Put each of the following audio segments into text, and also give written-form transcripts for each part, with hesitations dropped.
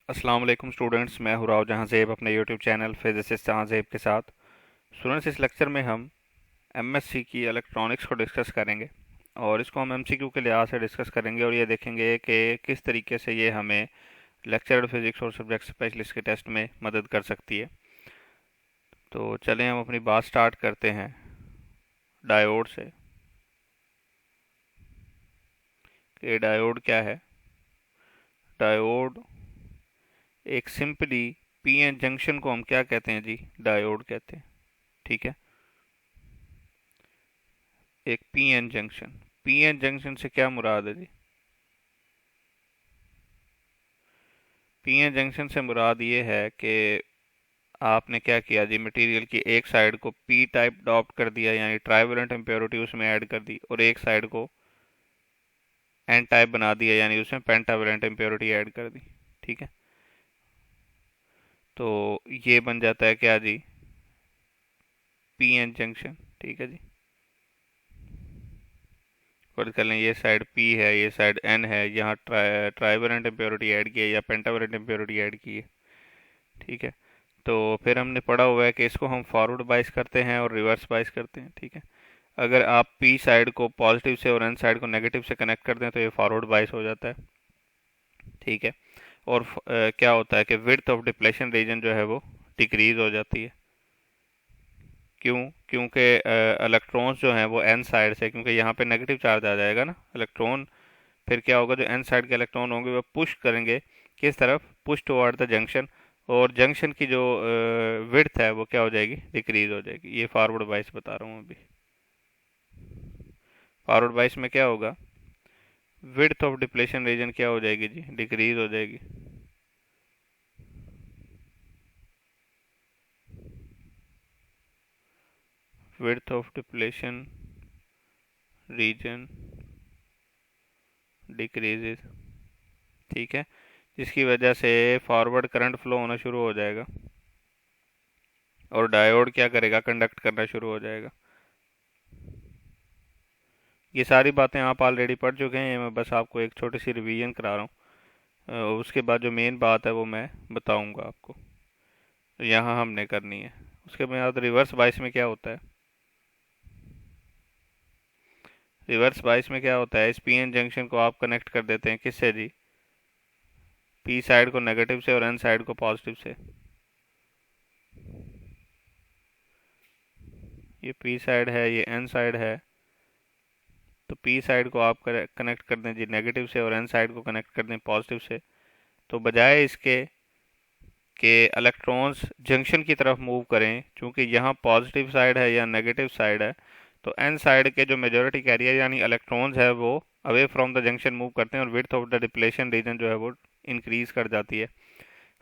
अस्सलाम वालेकुम स्टूडेंट्स, मैं हूँ राव जहाँ ज़ेब अपने यूट्यूब चैनल फिजिसिस्ट जहाँ ज़ेब के साथ। स्टूडेंट्स, इस लेक्चर में हम एमएससी की इलेक्ट्रॉनिक्स को डिस्कस करेंगे और इसको हम एमसीक्यू के लिहाज से डिस्कस करेंगे और ये देखेंगे कि किस तरीके से ये हमें लेक्चर फिजिक्स और सब्जेक्ट स्पेशलिस्ट के टेस्ट में मदद कर सकती है। तो चलें हम अपनी बात स्टार्ट करते हैं डायोड से। कि डायोड क्या है। डायोड एक सिंपली पीएन जंक्शन को हम क्या कहते हैं जी, डायोड कहते हैं। ठीक है, एक पीएन जंक्शन। पीएन जंक्शन से क्या मुराद है जी? पीएन जंक्शन से मुराद ये है कि आपने क्या किया जी, मटेरियल की एक साइड को पी टाइप अडॉप्ट कर दिया, यानी ट्राइवेलेंट इम्प्योरिटी उसमें ऐड कर दी, और एक साइड को एन टाइप बना दिया, यानी उसमें पेंटावेलेंट इम्प्योरिटी ऐड कर दी। ठीक है, तो ये बन जाता है क्या जी, पीएन जंक्शन। ठीक है जी, और कर लें ये साइड P है, ये साइड N है, यहाँ ट्राइवेलेंट इम्प्योरिटी ऐड की है या पेंटावेलेंट इम्प्योरिटी ऐड की है। ठीक है, तो फिर हमने पढ़ा हुआ है कि इसको हम फॉरवर्ड बाइस करते हैं और रिवर्स बाइस करते हैं। ठीक है, अगर आप P साइड को पॉजिटिव से और N साइड को नेगेटिव से कनेक्ट कर दें तो ये फॉरवर्ड बाइस हो जाता है। ठीक है, और क्या होता है कि विड्थ ऑफ डिप्लेशन रीजन जो है वो डिक्रीज हो जाती है। क्यों? क्योंकि इलेक्ट्रॉन्स जो हैं वो N साइड से, क्योंकि यहाँ पे नेगेटिव चार्ज आ जाएगा ना, इलेक्ट्रॉन फिर क्या होगा, जो N साइड के इलेक्ट्रॉन होंगे वो पुश करेंगे किस तरफ, पुश टुवर्ड द जंक्शन, और जंक्शन की जो विड्थ है वो क्या हो जाएगी, डिक्रीज हो जाएगी। ये फॉरवर्ड बाइस बता रहा हूँ अभी। फॉरवर्ड बाइस में क्या होगा, विड्थ ऑफ डिप्लेशन रीजन क्या हो जाएगी जी, डिक्रीज हो जाएगी। Width of depletion reason decreases. ठीक है, जिसकी वजह से फॉरवर्ड करंट फ्लो होना शुरू हो जाएगा और डायोड क्या करेगा, कंडक्ट करना शुरू हो जाएगा। ये सारी बातें आप ऑलरेडी पढ़ चुके हैं, मैं बस आपको एक छोटी सी रिवीजन करा रहा हूँ। उसके बाद जो मेन बात है वो मैं बताऊंगा आपको, तो यहाँ हमने करनी है। उसके बाद रिवर्स बाइस में क्या होता है, रिवर्स बाइस में क्या होता है, इस पीएन जंक्शन को आप कनेक्ट कर देते हैं किससे जी, पी साइड को नेगेटिव से और एन साइड को पॉजिटिव से। ये पी साइड है, ये एन साइड है, तो पी साइड को आप कनेक्ट कर दें जी नेगेटिव से और एन साइड को कनेक्ट कर दें पॉजिटिव से। तो बजाय इसके कि इलेक्ट्रॉन्स जंक्शन की तरफ मूव करें, चूंकि यहाँ पॉजिटिव साइड है या नेगेटिव साइड है, तो एन साइड के जो मेजॉरिटी कैरियर यानी इलेक्ट्रॉन्स है वो away from the junction move करते हैं और width of the depletion region जो है वो इंक्रीज कर जाती है।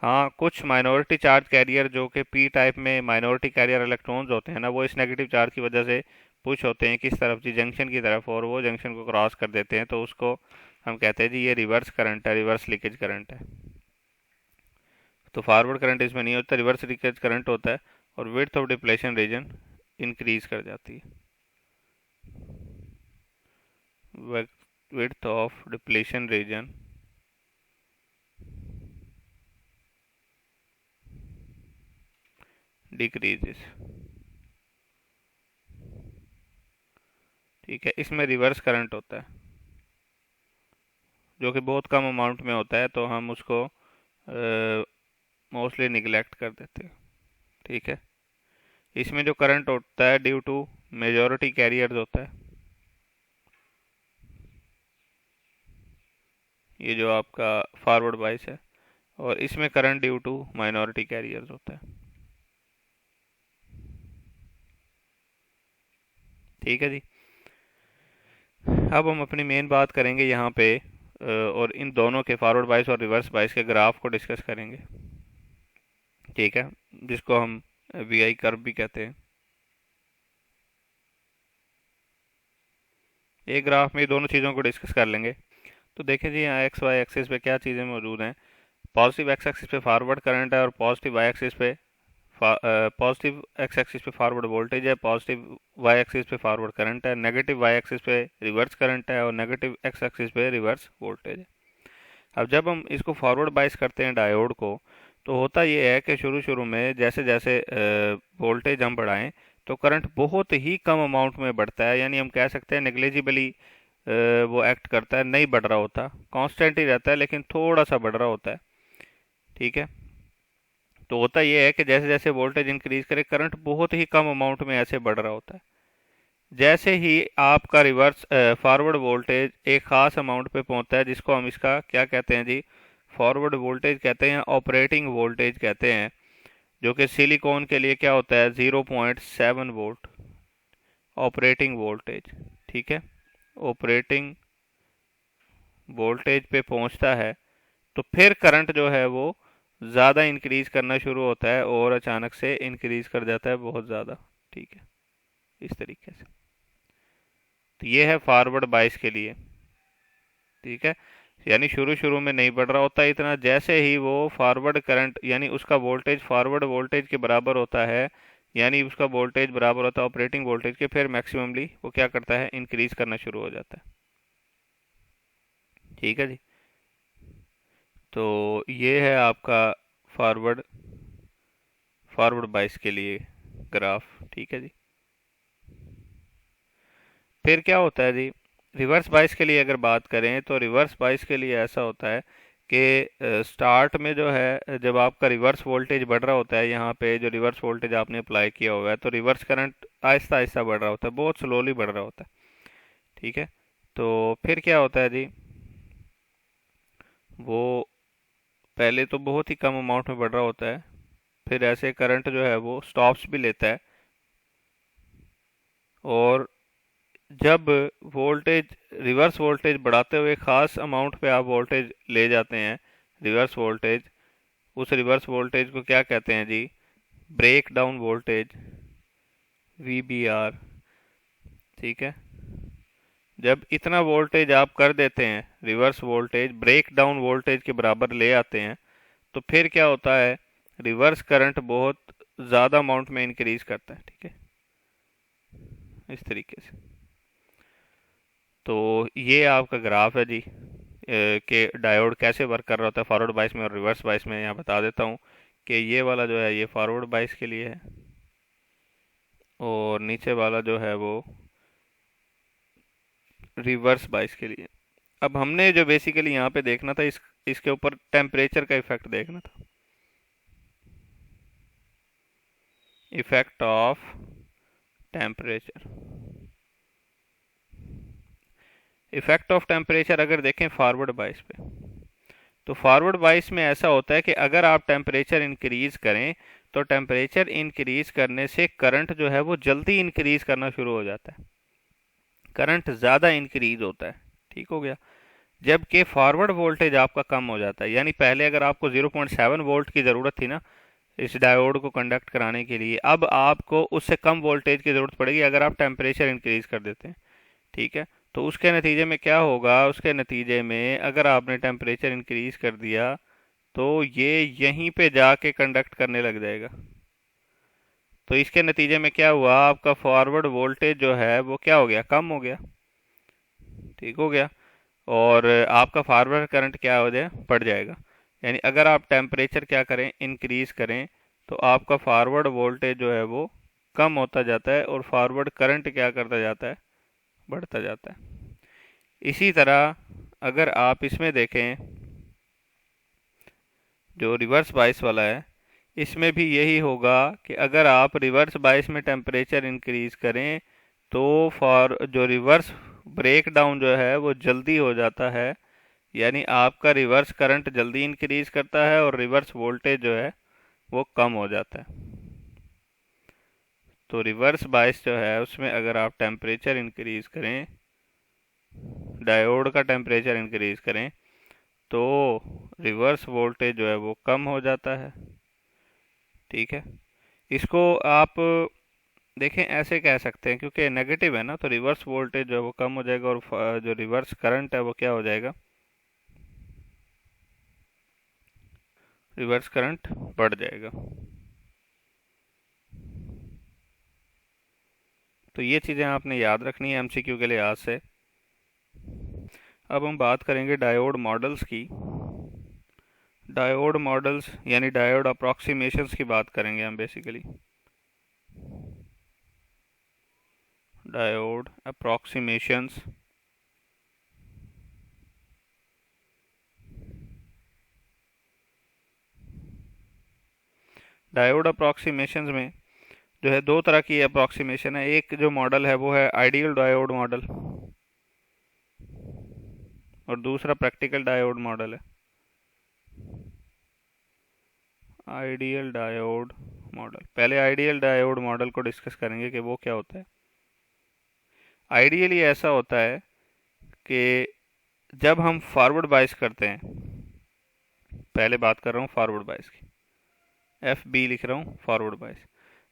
हाँ, कुछ माइनॉरिटी चार्ज कैरियर जो कि पी टाइप में माइनॉरिटी कैरियर इलेक्ट्रॉन्स होते हैं ना, वो इस नेगेटिव चार्ज की वजह से पुश होते हैं किस तरफ जी, जंक्शन की तरफ, और वो जंक्शन को क्रॉस कर देते हैं, तो उसको हम कहते हैं जी ये रिवर्स करंट है, रिवर्स लीकेज करंट है। तो फॉरवर्ड करंट इसमें नहीं होता, रिवर्स लीकेज करंट होता है और width of depletion reason increase कर जाती है। Width of depletion reason decreases. ठीक है, इसमें रिवर्स करंट होता है जो कि बहुत कम अमाउंट में होता है, तो हम उसको मोस्टली निगलेक्ट कर देते हैं। ठीक है, इसमें जो करंट होता है ड्यू टू मेजॉरिटी कैरियर्स होता है, ये जो आपका फॉरवर्ड बाइस है, और इसमें current due to minority carriers होता है। ठीक है जी, अब हम अपनी मेन बात करेंगे यहाँ पे और इन दोनों के फॉरवर्ड बाइस और रिवर्स बाइस के ग्राफ को डिस्कस करेंगे। ठीक है, जिसको हम वी आई कर्व भी कहते हैं। एक ग्राफ में ये दोनों चीज़ों को डिस्कस कर लेंगे। तो देखें जी, यहाँ एक्स वाई एक्सिस पे क्या चीज़ें मौजूद हैं। पॉजिटिव एक्स एक्सिस पे फॉरवर्ड करंट है और पॉजिटिव वाई एक्सिस पे पॉजिटिव एक्स एक्सिस पे फॉरवर्ड वोल्टेज है, पॉजिटिव वाई एक्सिस पे फॉरवर्ड करंट है, नेगेटिव वाई एक्सिस पे रिवर्स करंट है और नेगेटिव एक्स एक्सिस पे रिवर्स वोल्टेज है। अब जब हम इसको फॉरवर्ड बाइस करते हैं डायोड को, तो होता ये है कि शुरू शुरू में जैसे जैसे वोल्टेज हम बढ़ाएं तो करंट बहुत ही कम अमाउंट में बढ़ता है, यानी हम कह सकते हैं नेग्लिजिबली वो एक्ट करता है, नहीं बढ़ रहा होता, कांस्टेंट ही रहता है लेकिन थोड़ा सा बढ़ रहा होता है। ठीक है, तो होता यह है कि जैसे जैसे वोल्टेज इंक्रीज करे करंट बहुत ही कम अमाउंट में ऐसे बढ़ रहा होता है। जैसे ही आपका रिवर्स फॉरवर्ड वोल्टेज एक ख़ास अमाउंट पे पहुंचता है, जिसको हम इसका क्या कहते हैं जी, फॉरवर्ड वोल्टेज कहते हैं, ऑपरेटिंग वोल्टेज कहते हैं, जो कि सिलिकॉन के लिए क्या होता है 0.7 वोल्ट ऑपरेटिंग वोल्टेज। ठीक है, ऑपरेटिंग वोल्टेज पे पहुंचता है तो फिर करंट जो है वो ज़्यादा इंक्रीज करना शुरू होता है और अचानक से इंक्रीज कर जाता है बहुत ज़्यादा। ठीक है, इस तरीके से। तो ये है फॉरवर्ड बाइस के लिए। ठीक है, यानी शुरू शुरू में नहीं बढ़ रहा होता इतना, जैसे ही वो फॉरवर्ड करंट यानी उसका वोल्टेज फॉरवर्ड वोल्टेज के बराबर होता है, यानी उसका वोल्टेज बराबर होता है ऑपरेटिंग वोल्टेज के, फिर मैक्सिममली वो क्या करता है इंक्रीज करना शुरू हो जाता है। ठीक है जी, तो ये है आपका फॉरवर्ड फॉरवर्ड बाइस के लिए ग्राफ। ठीक है जी, फिर क्या होता है जी, रिवर्स बाइस के लिए अगर बात करें तो रिवर्स बाइस के लिए ऐसा होता है कि स्टार्ट में जो है जब आपका रिवर्स वोल्टेज बढ़ रहा होता है, यहाँ पे जो रिवर्स वोल्टेज आपने अप्लाई किया हुआ है, तो रिवर्स करंट आहिस्ता आहिस्ता बढ़ रहा होता है, बहुत स्लोली बढ़ रहा होता है। ठीक है, तो फिर क्या होता है जी, वो पहले तो बहुत ही कम अमाउंट में बढ़ रहा होता है, फिर ऐसे करंट जो है वो स्टॉप्स भी लेता है, और जब वोल्टेज रिवर्स वोल्टेज बढ़ाते हुए ख़ास अमाउंट पे आप वोल्टेज ले जाते हैं, रिवर्स वोल्टेज, उस रिवर्स वोल्टेज को क्या कहते हैं जी, ब्रेक डाउन वोल्टेज, VBR। ठीक है, जब इतना वोल्टेज आप कर देते हैं, reverse voltage breakdown voltage के बराबर ले आते हैं, तो फिर क्या होता है, रिवर्स करंट बहुत ज़्यादा अमाउंट में इंक्रीज करता है। ठीक है, इस तरीके से। तो ये आपका ग्राफ है जी, कि डायोड कैसे वर्क कर रहा होता है फॉरवर्ड बाइस में और रिवर्स बाइस में। यहाँ बता देता हूँ कि ये वाला जो है ये फॉरवर्ड बाइस के लिए है, और नीचे वाला जो है वो रिवर्स बाइस के लिए। अब हमने जो बेसिकली यहाँ पे देखना था, इसके ऊपर टेम्परेचर का इफेक्ट देखना था, effect of temperature. Effect of temperature अगर देखें फॉरवर्ड बाइस पे, तो फॉरवर्ड बाइस में ऐसा होता है कि अगर आप टेम्परेचर इंक्रीज करें तो टेम्परेचर इंक्रीज करने से करंट जो है वो जल्दी इंक्रीज करना शुरू हो जाता है, करंट ज़्यादा इंक्रीज होता है। ठीक हो गया, जबकि फॉरवर्ड वोल्टेज आपका कम हो जाता है, यानी पहले अगर आपको 0.7 वोल्ट की ज़रूरत थी ना इस डायोड को कंडक्ट कराने के लिए, अब आपको उससे कम वोल्टेज की ज़रूरत पड़ेगी अगर आप टेम्परेचर इंक्रीज कर देते हैं। ठीक है, तो उसके नतीजे में क्या होगा, उसके नतीजे में अगर आपने टेम्परेचर इंक्रीज कर दिया तो ये यहीं पे जाके कंडक्ट करने लग जाएगा। तो इसके नतीजे में क्या हुआ, आपका फॉरवर्ड वोल्टेज जो है वो क्या हो गया, कम हो गया। ठीक हो गया, और आपका फॉरवर्ड करंट क्या हो जाए, बढ़ जाएगा। यानी अगर आप टेम्परेचर क्या करें, इंक्रीज करें, तो आपका फॉरवर्ड वोल्टेज जो है वो कम होता जाता है और फॉरवर्ड करंट क्या करता जाता है, बढ़ता जाता है। इसी तरह अगर आप इसमें देखें जो रिवर्स बाइस वाला है, इसमें भी यही होगा कि अगर आप रिवर्स बाइस में टेम्परेचर इंक्रीज करें तो फॉर जो रिवर्स ब्रेक डाउन जो है वो जल्दी हो जाता है, यानी आपका रिवर्स करंट जल्दी इंक्रीज करता है और रिवर्स वोल्टेज जो है वो कम हो जाता है। तो रिवर्स बाइस जो है उसमें अगर आप टेम्परेचर इंक्रीज करें, डायोड का टेम्परेचर इंक्रीज करें, तो रिवर्स वोल्टेज जो है वो कम हो जाता है। ठीक है, इसको आप देखें ऐसे कह सकते हैं, क्योंकि नेगेटिव है ना, तो रिवर्स वोल्टेज जो है वो कम हो जाएगा और जो रिवर्स करंट है वो क्या हो जाएगा, रिवर्स करंट बढ़ जाएगा। तो ये चीज़ें आपने याद रखनी है MCQ के लिहाज से। अब हम बात करेंगे डायोड मॉडल्स की। डायोड मॉडल्स यानी डायोड अप्रॉक्सीमेशंस की बात करेंगे हम basically. Diode approximations, diode approximations में जो है दो तरह की अप्रॉक्सीमेशन है। एक जो मॉडल है वो है आइडियल डायोड मॉडल, और दूसरा प्रैक्टिकल डायोड मॉडल है। आइडियल डायोड मॉडल, पहले आइडियल डायोड मॉडल को डिस्कस करेंगे कि वो क्या होता है। आइडियली ऐसा होता है कि जब हम फॉरवर्ड बाइस करते हैं, पहले बात कर रहा हूँ फॉरवर्ड बाइस की, एफ बी लिख रहा हूँ फॉरवर्ड बाइस।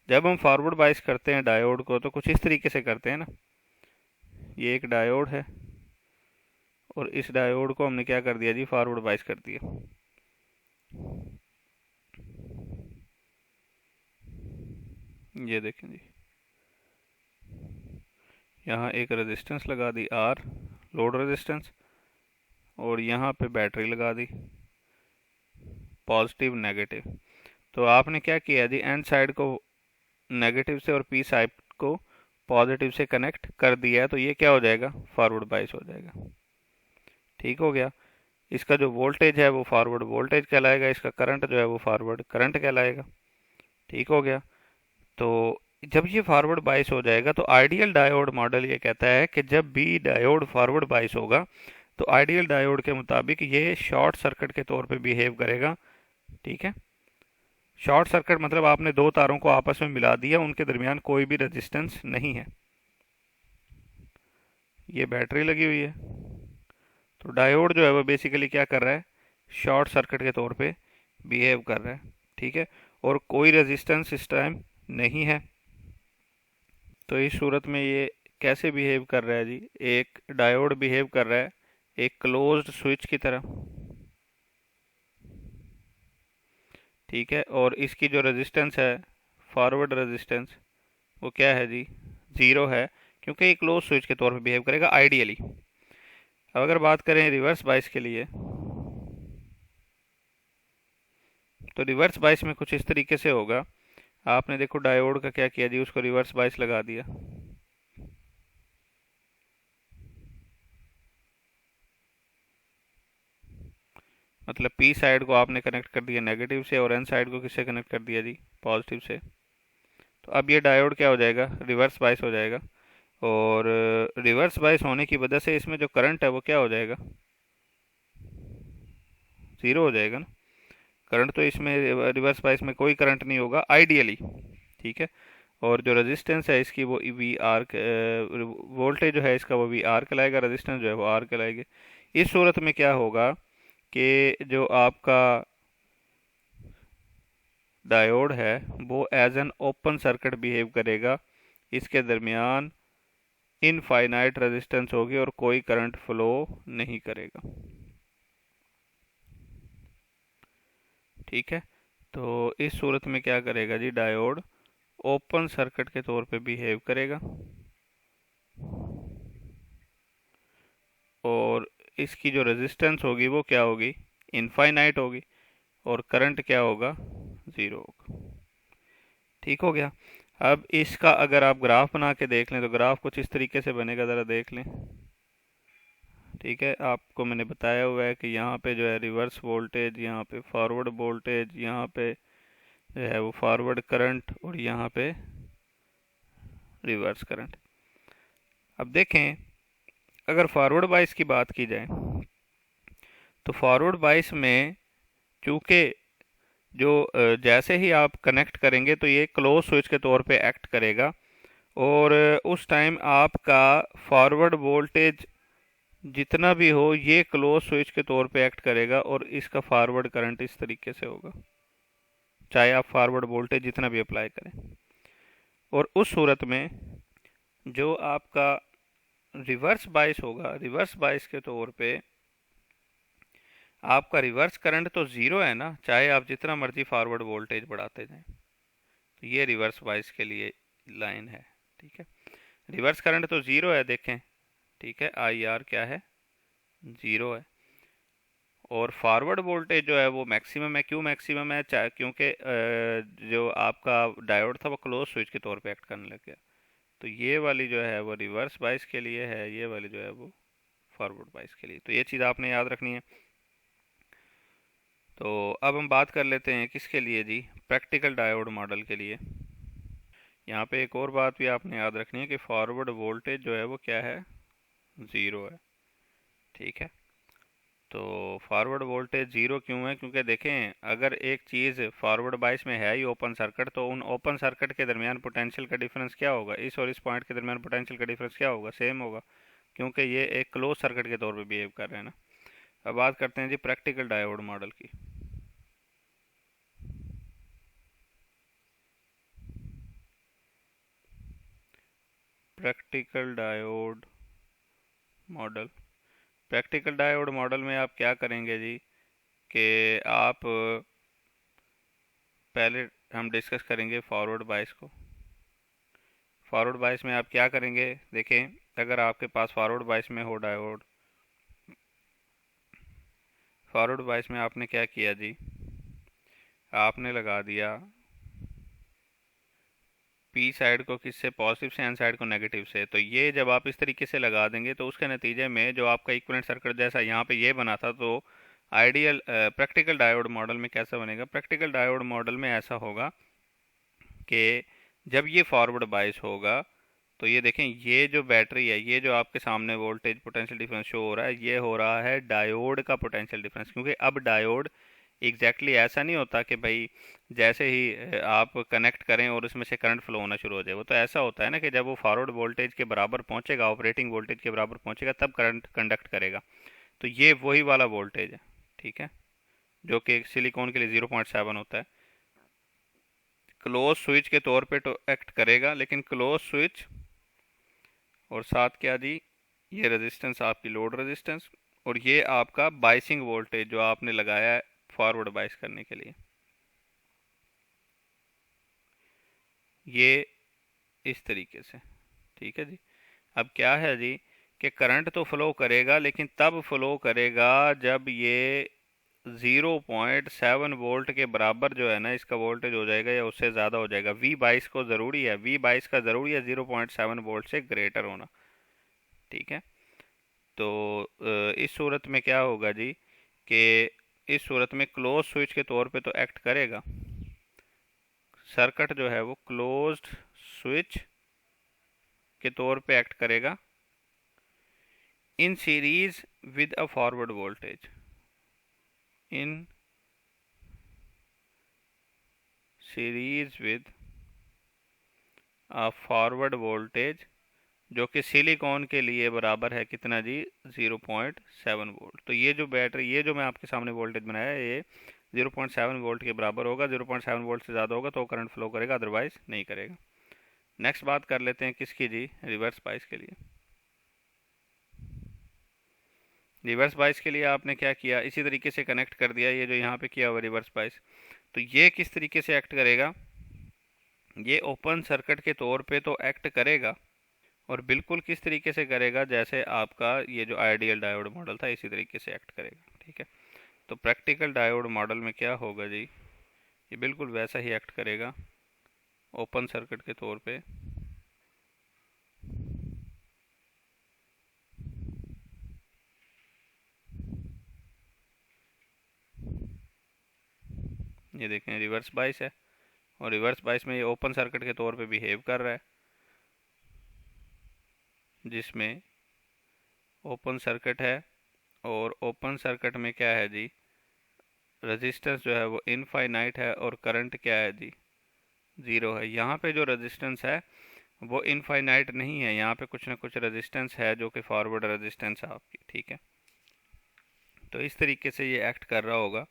जब हम फॉरवर्ड बाइस करते हैं डायोड को तो कुछ इस तरीके से करते हैं ना। ये एक डायोड है और इस डायोड को हमने क्या कर दिया जी, फॉरवर्ड बाइस कर दिया। ये देखें जी, यहाँ एक रेजिस्टेंस लगा दी आर, लोड रेजिस्टेंस, और यहाँ पे बैटरी लगा दी, पॉजिटिव नेगेटिव। तो आपने क्या किया जी, एन साइड को नेगेटिव से और पी साइड को पॉजिटिव से कनेक्ट कर दिया है, तो ये क्या हो जाएगा, फॉरवर्ड बाइस हो जाएगा। ठीक हो गया। इसका जो वोल्टेज है वो फॉरवर्ड वोल्टेज कहलाएगा, इसका करंट जो है वो फॉरवर्ड करंट कहलाएगा। ठीक हो गया। तो जब ये फॉरवर्ड बाइस हो जाएगा तो आइडियल डायोड मॉडल ये कहता है कि जब भी डायोड फॉरवर्ड बाइस होगा तो आइडियल डायोड के मुताबिक ये शॉर्ट सर्किट के तौर पे बिहेव करेगा। ठीक है, शॉर्ट सर्किट मतलब आपने दो तारों को आपस में मिला दिया, उनके दरमियान कोई भी रेजिस्टेंस नहीं है, ये बैटरी लगी हुई है। तो डायोड जो है वो बेसिकली क्या कर रहा है, शॉर्ट सर्किट के तौर पे बिहेव कर रहा है। ठीक है, और कोई रेजिस्टेंस इस टाइम नहीं है। तो इस सूरत में ये कैसे बिहेव कर रहा है जी, एक डायोड बिहेव कर रहा है एक क्लोज्ड स्विच की तरह। ठीक है, और इसकी जो रेजिस्टेंस है, फॉरवर्ड रेजिस्टेंस, वो क्या है जी, ज़ीरो है, क्योंकि ये क्लोज स्विच के तौर पे बिहेव करेगा आइडियली। अब अगर बात करें रिवर्स बाइस के लिए, तो रिवर्स बाइस में कुछ इस तरीके से होगा। आपने देखो डायोड का क्या किया जी, उसको रिवर्स बाइस लगा दिया। मतलब पी साइड को आपने कनेक्ट कर दिया नेगेटिव से और एन साइड को किससे कनेक्ट कर दिया जी, पॉजिटिव से। तो अब ये डायोड क्या हो जाएगा, रिवर्स बाइस हो जाएगा। और रिवर्स बाइस होने की वजह से इसमें जो करंट है वो क्या हो जाएगा, ज़ीरो हो जाएगा ना। करंट तो इसमें रिवर्स बाइस में कोई करंट नहीं होगा आइडियली। ठीक है, और जो रेजिस्टेंस है इसकी वो वी आर, वोल्टेज जो है इसका वो वी आर कहलाएगा, रेजिस्टेंस जो है वो आर कहलाएगी। इस सूरत में क्या होगा कि जो आपका डायोड है वो as an open circuit behave करेगा, इसके दरमियान इनफाइनाइट रेजिस्टेंस होगी और कोई करंट फ्लो नहीं करेगा। ठीक है, तो इस सूरत में क्या करेगा जी, डायोड ओपन सर्किट के तौर पे बिहेव करेगा और इसकी जो रेजिस्टेंस होगी वो क्या होगी, इनफाइनाइट होगी, और करंट क्या होगा, ज़ीरो होगा। ठीक हो गया। अब इसका अगर आप ग्राफ बना के देख लें तो ग्राफ कुछ इस तरीके से बनेगा, ज़रा देख लें। ठीक है, आपको मैंने बताया हुआ है कि यहाँ पे जो है रिवर्स वोल्टेज, यहाँ पे फॉरवर्ड वोल्टेज, यहाँ पे जो है वो फॉरवर्ड करंट, और यहाँ पे रिवर्स करंट। अब देखें, अगर फॉरवर्ड बाइस की बात की जाए तो फॉरवर्ड बाइस में चूँकि जो जैसे ही आप कनेक्ट करेंगे तो ये क्लोज स्विच के तौर पे एक्ट करेगा, और उस टाइम आपका फॉरवर्ड वोल्टेज जितना भी हो ये क्लोज स्विच के तौर पे एक्ट करेगा और इसका फॉरवर्ड करंट इस तरीके से होगा, चाहे आप फॉरवर्ड वोल्टेज जितना भी अप्लाई करें। और उस सूरत में जो आपका रिवर्स बाइस होगा, रिवर्स बाइस के तौर पे आपका रिवर्स करंट तो ज़ीरो है ना, चाहे आप जितना मर्जी फॉरवर्ड वोल्टेज बढ़ाते जाएं। तो ये रिवर्स बाइस के लिए लाइन है। ठीक है, रिवर्स करंट तो ज़ीरो है देखें। ठीक है, आई आर क्या है, ज़ीरो है, और फॉरवर्ड वोल्टेज जो है वो मैक्सिमम है। क्यों मैक्सिमम है? क्योंकि जो आपका डायोड था वो क्लोज स्विच के तौर पे एक्ट करने लग गया। तो ये वाली जो है वो रिवर्स बाइस के लिए है, ये वाली जो है वो फॉरवर्ड बाइस के लिए। तो ये चीज़ आपने याद रखनी है। तो अब हम बात कर लेते हैं किसके लिए जी, प्रैक्टिकल डायोड मॉडल के लिए। यहाँ पे एक और बात भी आपने याद रखनी है कि फॉरवर्ड वोल्टेज जो है वो क्या है, ज़ीरो है। ठीक है, तो फॉरवर्ड वोल्टेज ज़ीरो क्यों है? क्योंकि देखें, अगर एक चीज़ फॉरवर्ड बाइस में है ही ओपन सर्किट, तो उन ओपन सर्किट के दरमियान पोटेंशियल का डिफरेंस क्या होगा? इस और इस पॉइंट के दरमियान पोटेंशियल का डिफरेंस क्या होगा? सेम होगा, क्योंकि ये एक क्लोज सर्किट के तौर पे बिहेव कर रहे हैं ना। अब बात करते हैं जी प्रैक्टिकल डायोड मॉडल की। Practical diode model, practical diode model में आप क्या करेंगे जी कि आप पहले हम डिस्कस करेंगे फॉरवर्ड बाइस को। फॉरवर्ड बाइस में आप क्या करेंगे? देखें, अगर आपके पास फॉरवर्ड बाइस में हो डायोड, फॉरवर्ड बाइस में आपने क्या किया जी, आपने लगा दिया पी साइड को किससे, पॉजिटिव से, एन साइड को नेगेटिव से। तो ये जब आप इस तरीके से लगा देंगे तो उसके नतीजे में जो आपका इक्विवेलेंट सर्किट जैसा यहाँ पे ये बना था, तो आइडियल प्रैक्टिकल डायोड मॉडल में कैसा बनेगा? प्रैक्टिकल डायोड मॉडल में ऐसा होगा कि जब ये फॉरवर्ड बाइस होगा तो ये देखें, ये जो बैटरी है, ये जो आपके सामने वोल्टेज पोटेंशियल डिफरेंस शो हो रहा है, ये हो रहा है डायोड का पोटेंशियल डिफरेंस। क्योंकि अब डायोड एग्जैक्टली ऐसा नहीं होता कि भाई जैसे ही आप कनेक्ट करें और उसमें से करंट फ्लो होना शुरू हो जाए। वो तो ऐसा होता है ना कि जब वो फॉरवर्ड वोल्टेज के बराबर पहुंचेगा, ऑपरेटिंग वोल्टेज के बराबर पहुंचेगा, तब करंट कंडक्ट करेगा। तो ये वही वाला वोल्टेज है, ठीक है, जो कि सिलिकॉन के लिए 0.7 होता है। क्लोज स्विच के तौर पे तो एक्ट करेगा, लेकिन क्लोज स्विच और साथ क्या जी, ये रेजिस्टेंस आपकी लोड रेजिस्टेंस, और ये आपका बाइसिंग वोल्टेज जो आपने लगाया है फॉरवर्ड बाइस करने के लिए, ये इस तरीके से। ठीक है जी। अब क्या है जी कि करंट तो फ्लो करेगा, लेकिन तब फ्लो करेगा जब ये 0.7 वोल्ट के बराबर जो है ना इसका वोल्टेज हो जाएगा, या उससे ज़्यादा हो जाएगा। वी बाइस को ज़रूरी है, वी बाइस का ज़रूरी है 0.7 वोल्ट से ग्रेटर होना। ठीक है, तो इस सूरत में क्या होगा जी कि इस सूरत में क्लोज स्विच के तौर पे तो एक्ट करेगा, सर्किट जो है वो क्लोज्ड स्विच के तौर पे एक्ट करेगा in series with a forward voltage, in series with a forward voltage, जो कि सिलिकॉन के लिए बराबर है कितना जी, 0.7 वोल्ट। तो ये जो बैटरी, ये जो मैं आपके सामने वोल्टेज बनाया है, ये 0.7 वोल्ट के बराबर होगा। 0.7 वोल्ट से ज़्यादा होगा तो करंट फ्लो करेगा, अदरवाइज नहीं करेगा। नेक्स्ट बात कर लेते हैं किसकी जी, रिवर्स बाइस के लिए। रिवर्स बाइस के लिए आपने क्या किया, इसी तरीके से कनेक्ट कर दिया, ये जो यहाँ पे किया हुआ रिवर्स बाइस। तो ये किस तरीके से एक्ट करेगा? ये ओपन सर्किट के तौर पे तो एक्ट करेगा, और बिल्कुल किस तरीके से करेगा, जैसे आपका ये जो आइडियल डायोड मॉडल था इसी तरीके से एक्ट करेगा। ठीक है, तो प्रैक्टिकल डायोड मॉडल में क्या होगा जी, ये बिल्कुल वैसा ही एक्ट करेगा ओपन सर्किट के तौर पे। ये देखें, रिवर्स बाइस है, और रिवर्स बाइस में ये ओपन सर्किट के तौर पे बिहेव कर रहा है, जिसमें ओपन सर्किट है, और ओपन सर्किट में क्या है जी, रेजिस्टेंस जो है वो इनफाइनाइट है, और करंट क्या है जी, ज़ीरो है। यहाँ पे जो रेजिस्टेंस है वो इनफाइनाइट नहीं है, यहाँ पे कुछ ना कुछ रेजिस्टेंस है जो कि फॉरवर्ड रेजिस्टेंस है आपकी। ठीक है, तो इस तरीके से ये एक्ट कर रहा होगा,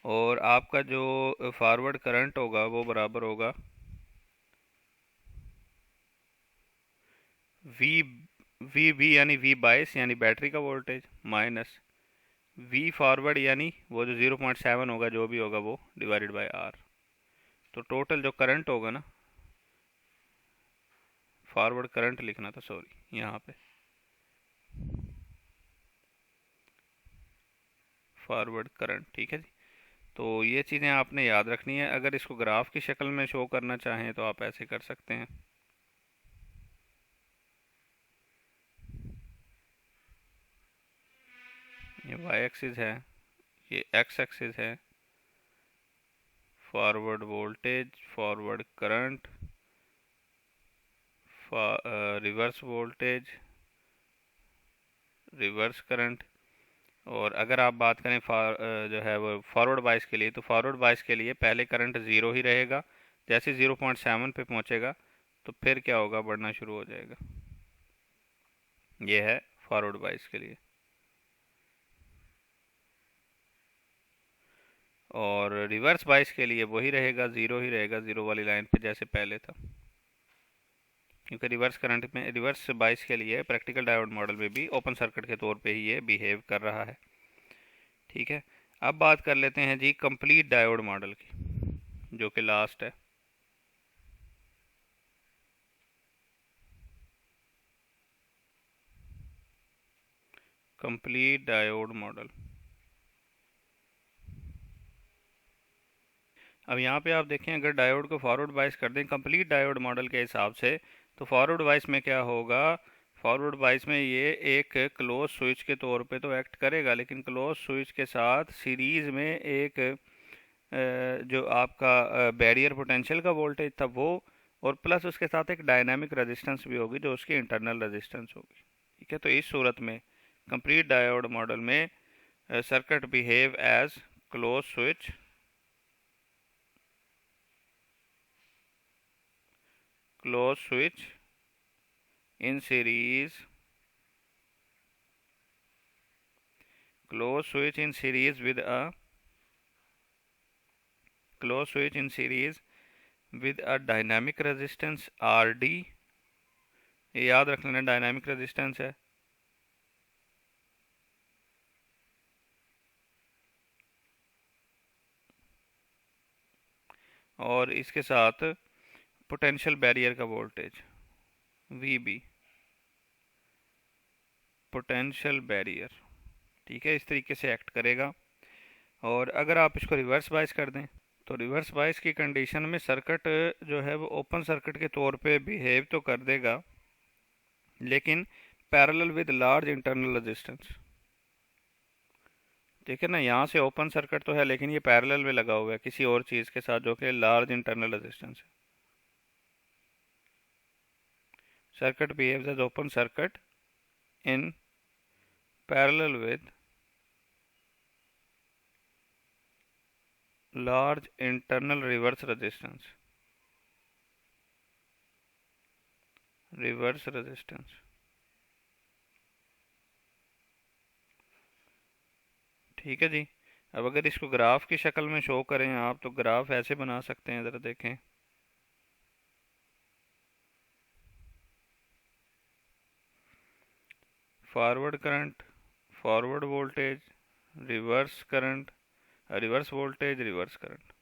और आपका जो फॉरवर्ड करंट होगा वो बराबर होगा वी, वी बी यानी वी बाइस यानी बैटरी का वोल्टेज, माइनस वी फॉरवर्ड यानी वो जो 0.7 होगा, जो भी होगा वो, डिवाइडेड बाय आर। तो टोटल जो करंट होगा ना, फॉरवर्ड करंट लिखना था, सॉरी, यहाँ पे फॉरवर्ड करंट। ठीक है जी। तो ये चीज़ें आपने याद रखनी है। अगर इसको ग्राफ की शक्ल में शो करना चाहें तो आप ऐसे कर सकते हैं। ये वाई एक्सिस है, ये एक्स एक्सिस है, forward voltage, forward current, reverse voltage, reverse current. और अगर आप बात करें जो है वो फॉरवर्ड बाइस के लिए, तो फॉरवर्ड बाइस के लिए पहले करंट ज़ीरो ही रहेगा, जैसे 0.7 पे पहुंचेगा तो फिर क्या होगा, बढ़ना शुरू हो जाएगा। ये है फॉरवर्ड बाइस के लिए। और रिवर्स बाइस के लिए वही रहेगा, ज़ीरो ही रहेगा, ज़ीरो वाली लाइन पे जैसे पहले था। क्योंकि रिवर्स करंट में, रिवर्स बाइस के लिए प्रैक्टिकल डायोड मॉडल में भी ओपन सर्किट के तौर पे ही ये बिहेव कर रहा है। ठीक है। अब बात कर लेते हैं जी कंप्लीट डायोड मॉडल की, जो कि लास्ट है। Complete diode model. अब यहाँ पे आप देखें, अगर डायोड को फॉरवर्ड बाइस कर दें कंप्लीट डायोड मॉडल के हिसाब से, तो फॉरवर्ड बाइस में क्या होगा, फॉरवर्ड बाइस में ये एक क्लोज स्विच के तौर पे तो एक्ट करेगा, लेकिन क्लोज स्विच के साथ सीरीज में एक जो आपका बैरियर पोटेंशियल का वोल्टेज था वो, और प्लस उसके साथ एक डायनामिक रेजिस्टेंस भी होगी जो उसकी इंटरनल रेजिस्टेंस होगी। ठीक है। तो इस सूरत में कंप्लीट डायोड मॉडल में circuit behave as close switch, closed switch in series, closed switch in series with a closed switch in series with a dynamic resistance RD। ये याद रख लेना, डायनामिक रेजिस्टेंस है। और इसके साथ पोटेंशियल बैरियर का वोल्टेज VB, पोटेंशियल बैरियर। ठीक है, इस तरीके से एक्ट करेगा। और अगर आप इसको रिवर्स बाइस कर दें, तो रिवर्स बाइस की कंडीशन में सर्किट जो है वो ओपन सर्किट के तौर पे बिहेव तो कर देगा, लेकिन parallel with large internal resistance. ठीक है ना, यहाँ से ओपन सर्किट तो है लेकिन ये पैरेलल में लगा हुआ है किसी और चीज़ के साथ जो कि लार्ज इंटरनल रेजिस्टेंस है। Circuit behaves as open circuit in parallel with large internal reverse resistance, reverse resistance। ठीक है जी। अब अगर इसको ग्राफ की शक्ल में शो करें आप, तो ग्राफ ऐसे बना सकते हैं, ज़रा देखें। Forward current, forward voltage, reverse current, reverse voltage, reverse current.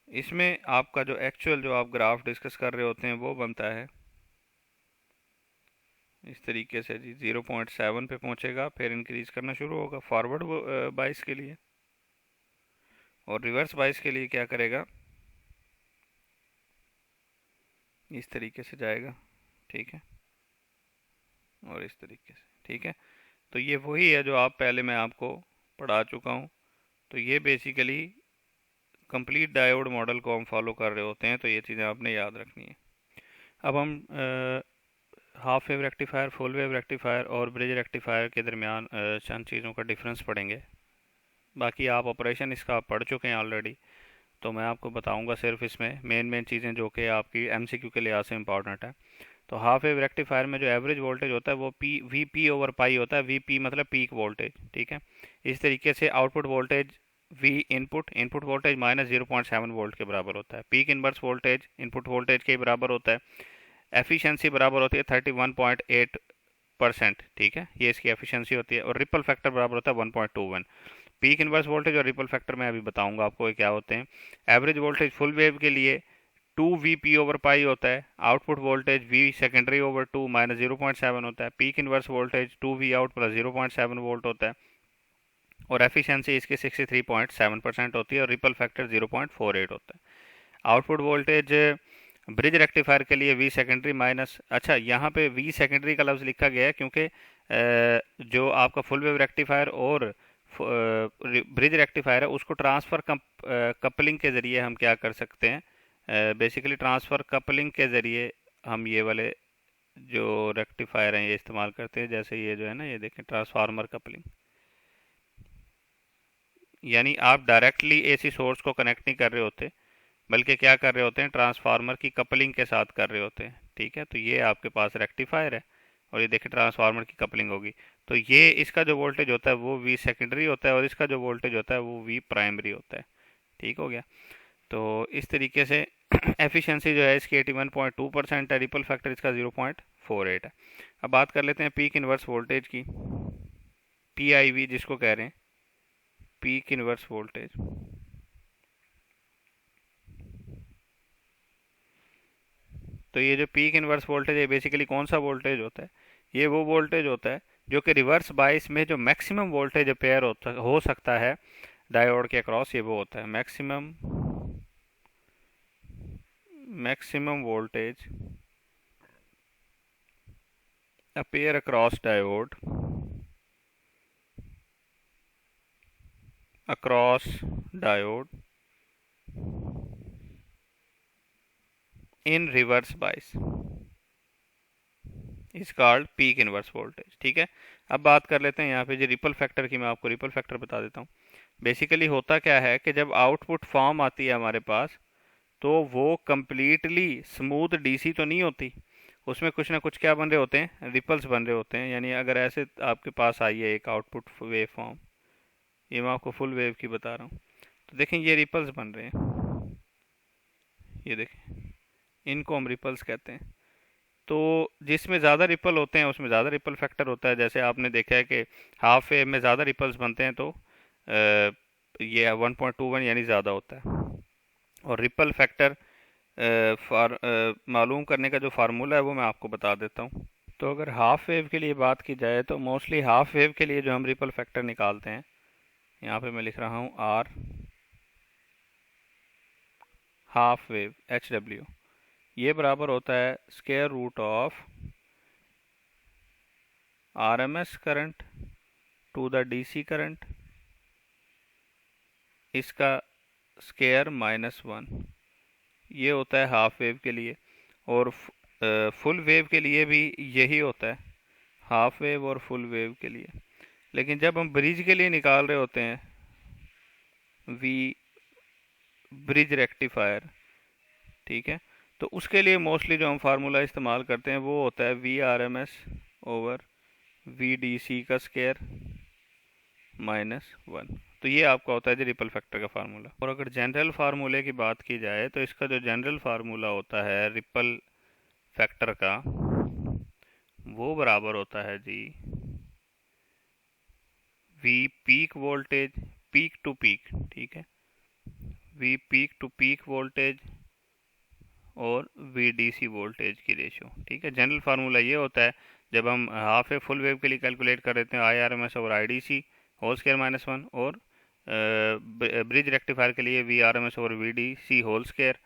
इसमें आपका जो एक्चुअल जो आप ग्राफ डिस्कस कर रहे होते हैं वो बनता है इस तरीके से जी। 0.7 पे पहुंचेगा, फिर इंक्रीज करना शुरू होगा फॉरवर्ड बाइस के लिए, और रिवर्स बाइस के लिए क्या करेगा, इस तरीके से जाएगा। ठीक है, और इस तरीके से। ठीक है। तो ये वही है जो आप पहले मैं आपको पढ़ा चुका हूँ। तो ये बेसिकली कंप्लीट डायोड मॉडल को हम फॉलो कर रहे होते हैं, तो ये चीज़ें आपने याद रखनी है। अब हम half wave rectifier, full wave rectifier और ब्रिज रेक्टिफायर के दरमियान चंद चीज़ों का डिफरेंस पढ़ेंगे। बाकी आप ऑपरेशन इसका पढ़ चुके हैं ऑलरेडी, तो मैं आपको बताऊंगा सिर्फ इसमें मेन चीज़ें जो कि आपकी एमसीक्यू के लिहाज से इंपॉर्टेंट है। तो हाफ वेव रेक्टिफायर में जो एवरेज वोल्टेज होता है वो वी ओवर पाई होता है। वी मतलब पीक वोल्टेज। ठीक है। इस तरीके से output voltage V input voltage minus 0.7 volt के बराबर होता है। Peak inverse voltage input voltage के बराबर होता है। एफिशिएंसी बराबर होती है 31.8%। ठीक है, ये इसकी एफिशिएंसी होती है। और रिपल फैक्टर बराबर होता है 1.21। पीक इनवर्स वोल्टेज और रिपल फैक्टर मैं अभी बताऊंगा आपको क्या होते हैं। एवरेज वोल्टेज फुल वेव के लिए 2 VP/पाई होता है, output voltage V secondary over 2 minus 0.7 होता है, peak inverse voltage 2V out plus 0.7 volt होता है, और एफिशिएंसी इसकी 63.7% होती है, और रिपल फैक्टर 0.48 होता है। आउटपुट वोल्टेज ब्रिज रेक्टिफायर के लिए V सेकेंडरी माइनस, अच्छा यहाँ पे V सेकेंडरी का लफ्ज़ लिखा गया है क्योंकि जो आपका फुल वेव रेक्टिफायर और ब्रिज रेक्टिफायर है उसको ट्रांसफ़र कपलिंग के ज़रिए हम क्या कर सकते हैं, बेसिकली ट्रांसफ़र कपलिंग के ज़रिए हम ये वाले जो रेक्टिफायर हैं ये इस्तेमाल करते हैं। जैसे ये जो है ना, ये देखें ट्रांसफार्मर कपलिंग, यानी आप डायरेक्टली एसी सोर्स को कनेक्ट नहीं कर रहे होते, बल्कि क्या कर रहे होते हैं, ट्रांसफार्मर की कपलिंग के साथ कर रहे होते हैं। ठीक है, तो ये आपके पास रेक्टिफायर है और ये देखिए ट्रांसफार्मर की कपलिंग होगी, तो ये इसका जो वोल्टेज होता है वो V सेकेंडरी होता है और इसका जो वोल्टेज होता है वो V प्राइमरी होता है। ठीक हो गया। तो इस तरीके से एफिशिएंसी जो है इसकी 81.2% है, रिपल फैक्टर इसका 0.48 है। अब बात कर लेते हैं पीक इनवर्स वोल्टेज की, PIV जिसको कह रहे हैं, पीक इनवर्स वोल्टेज। तो ये जो पीक इनवर्स वोल्टेज है बेसिकली कौन सा वोल्टेज होता है, ये वो वोल्टेज होता है जो कि रिवर्स बाइस में जो मैक्सिमम वोल्टेज अपेयर हो सकता है डायोड के अक्रॉस, ये वो होता है maximum voltage appear across diode in reverse bias is called peak inverse voltage. ठीक है, अब बात कर लेते हैं यहाँ पे जो रिपल फैक्टर की, मैं आपको रिपल फैक्टर बता देता हूँ। बेसिकली होता क्या है कि जब आउटपुट फॉर्म आती है हमारे पास तो वो कम्प्लीटली स्मूथ डीसी तो नहीं होती, उसमें कुछ ना कुछ क्या बन रहे होते हैं, रिपल्स बन रहे होते हैं। यानी अगर ऐसे आपके पास आई है एक आउटपुट वेव फॉर्म, ये मैं आपको फुल वेव की बता रहा हूँ, तो देखें ये रिपल्स बन रहे हैं, ये देखें, इनको हम रिपल्स कहते हैं। तो जिसमें ज़्यादा रिपल होते हैं उसमें ज़्यादा रिपल फैक्टर होता है। जैसे आपने देखा है कि हाफ वेव में ज़्यादा रिपल्स बनते हैं तो ये 1.21 यानी ज़्यादा होता है। और रिपल फैक्टर मालूम करने का जो फार्मूला है वो मैं आपको बता देता हूँ। तो अगर हाफ वेव के लिए बात की जाए तो मोस्टली हाफ वेव के लिए जो हम रिपल फैक्टर निकालते हैं, यहाँ पे मैं लिख रहा हूँ R हाफ वेव HW, ये बराबर होता है square root of RMS current to the DC current, इसका स्क्वायर -1, ये होता है हाफ वेव के लिए। और फुल वेव के लिए भी यही होता है, हाफ वेव और फुल वेव के लिए। लेकिन जब हम ब्रिज के लिए निकाल रहे होते हैं V ब्रिज रेक्टिफायर, ठीक है, तो उसके लिए मोस्टली जो हम फार्मूला इस्तेमाल करते हैं वो होता है VRMS ओवर VDC का स्क्वायर -1। तो ये आपका होता है जी रिपल फैक्टर का फार्मूला। और अगर जनरल फार्मूले की बात की जाए तो इसका जो जनरल फार्मूला होता है रिपल फैक्टर का, वो बराबर होता है जी V peak voltage peak to peak, ठीक है, V peak to peak voltage और VDC वोल्टेज की रेशियो। ठीक है, जनरल फार्मूला ये होता है जब हम हाफ वेव फुल वेव के लिए कैलकुलेट कर देते हैं IRMS over IDC whole square -1, और ब्रिज रेक्टिफायर के लिए VRMS over VDC whole square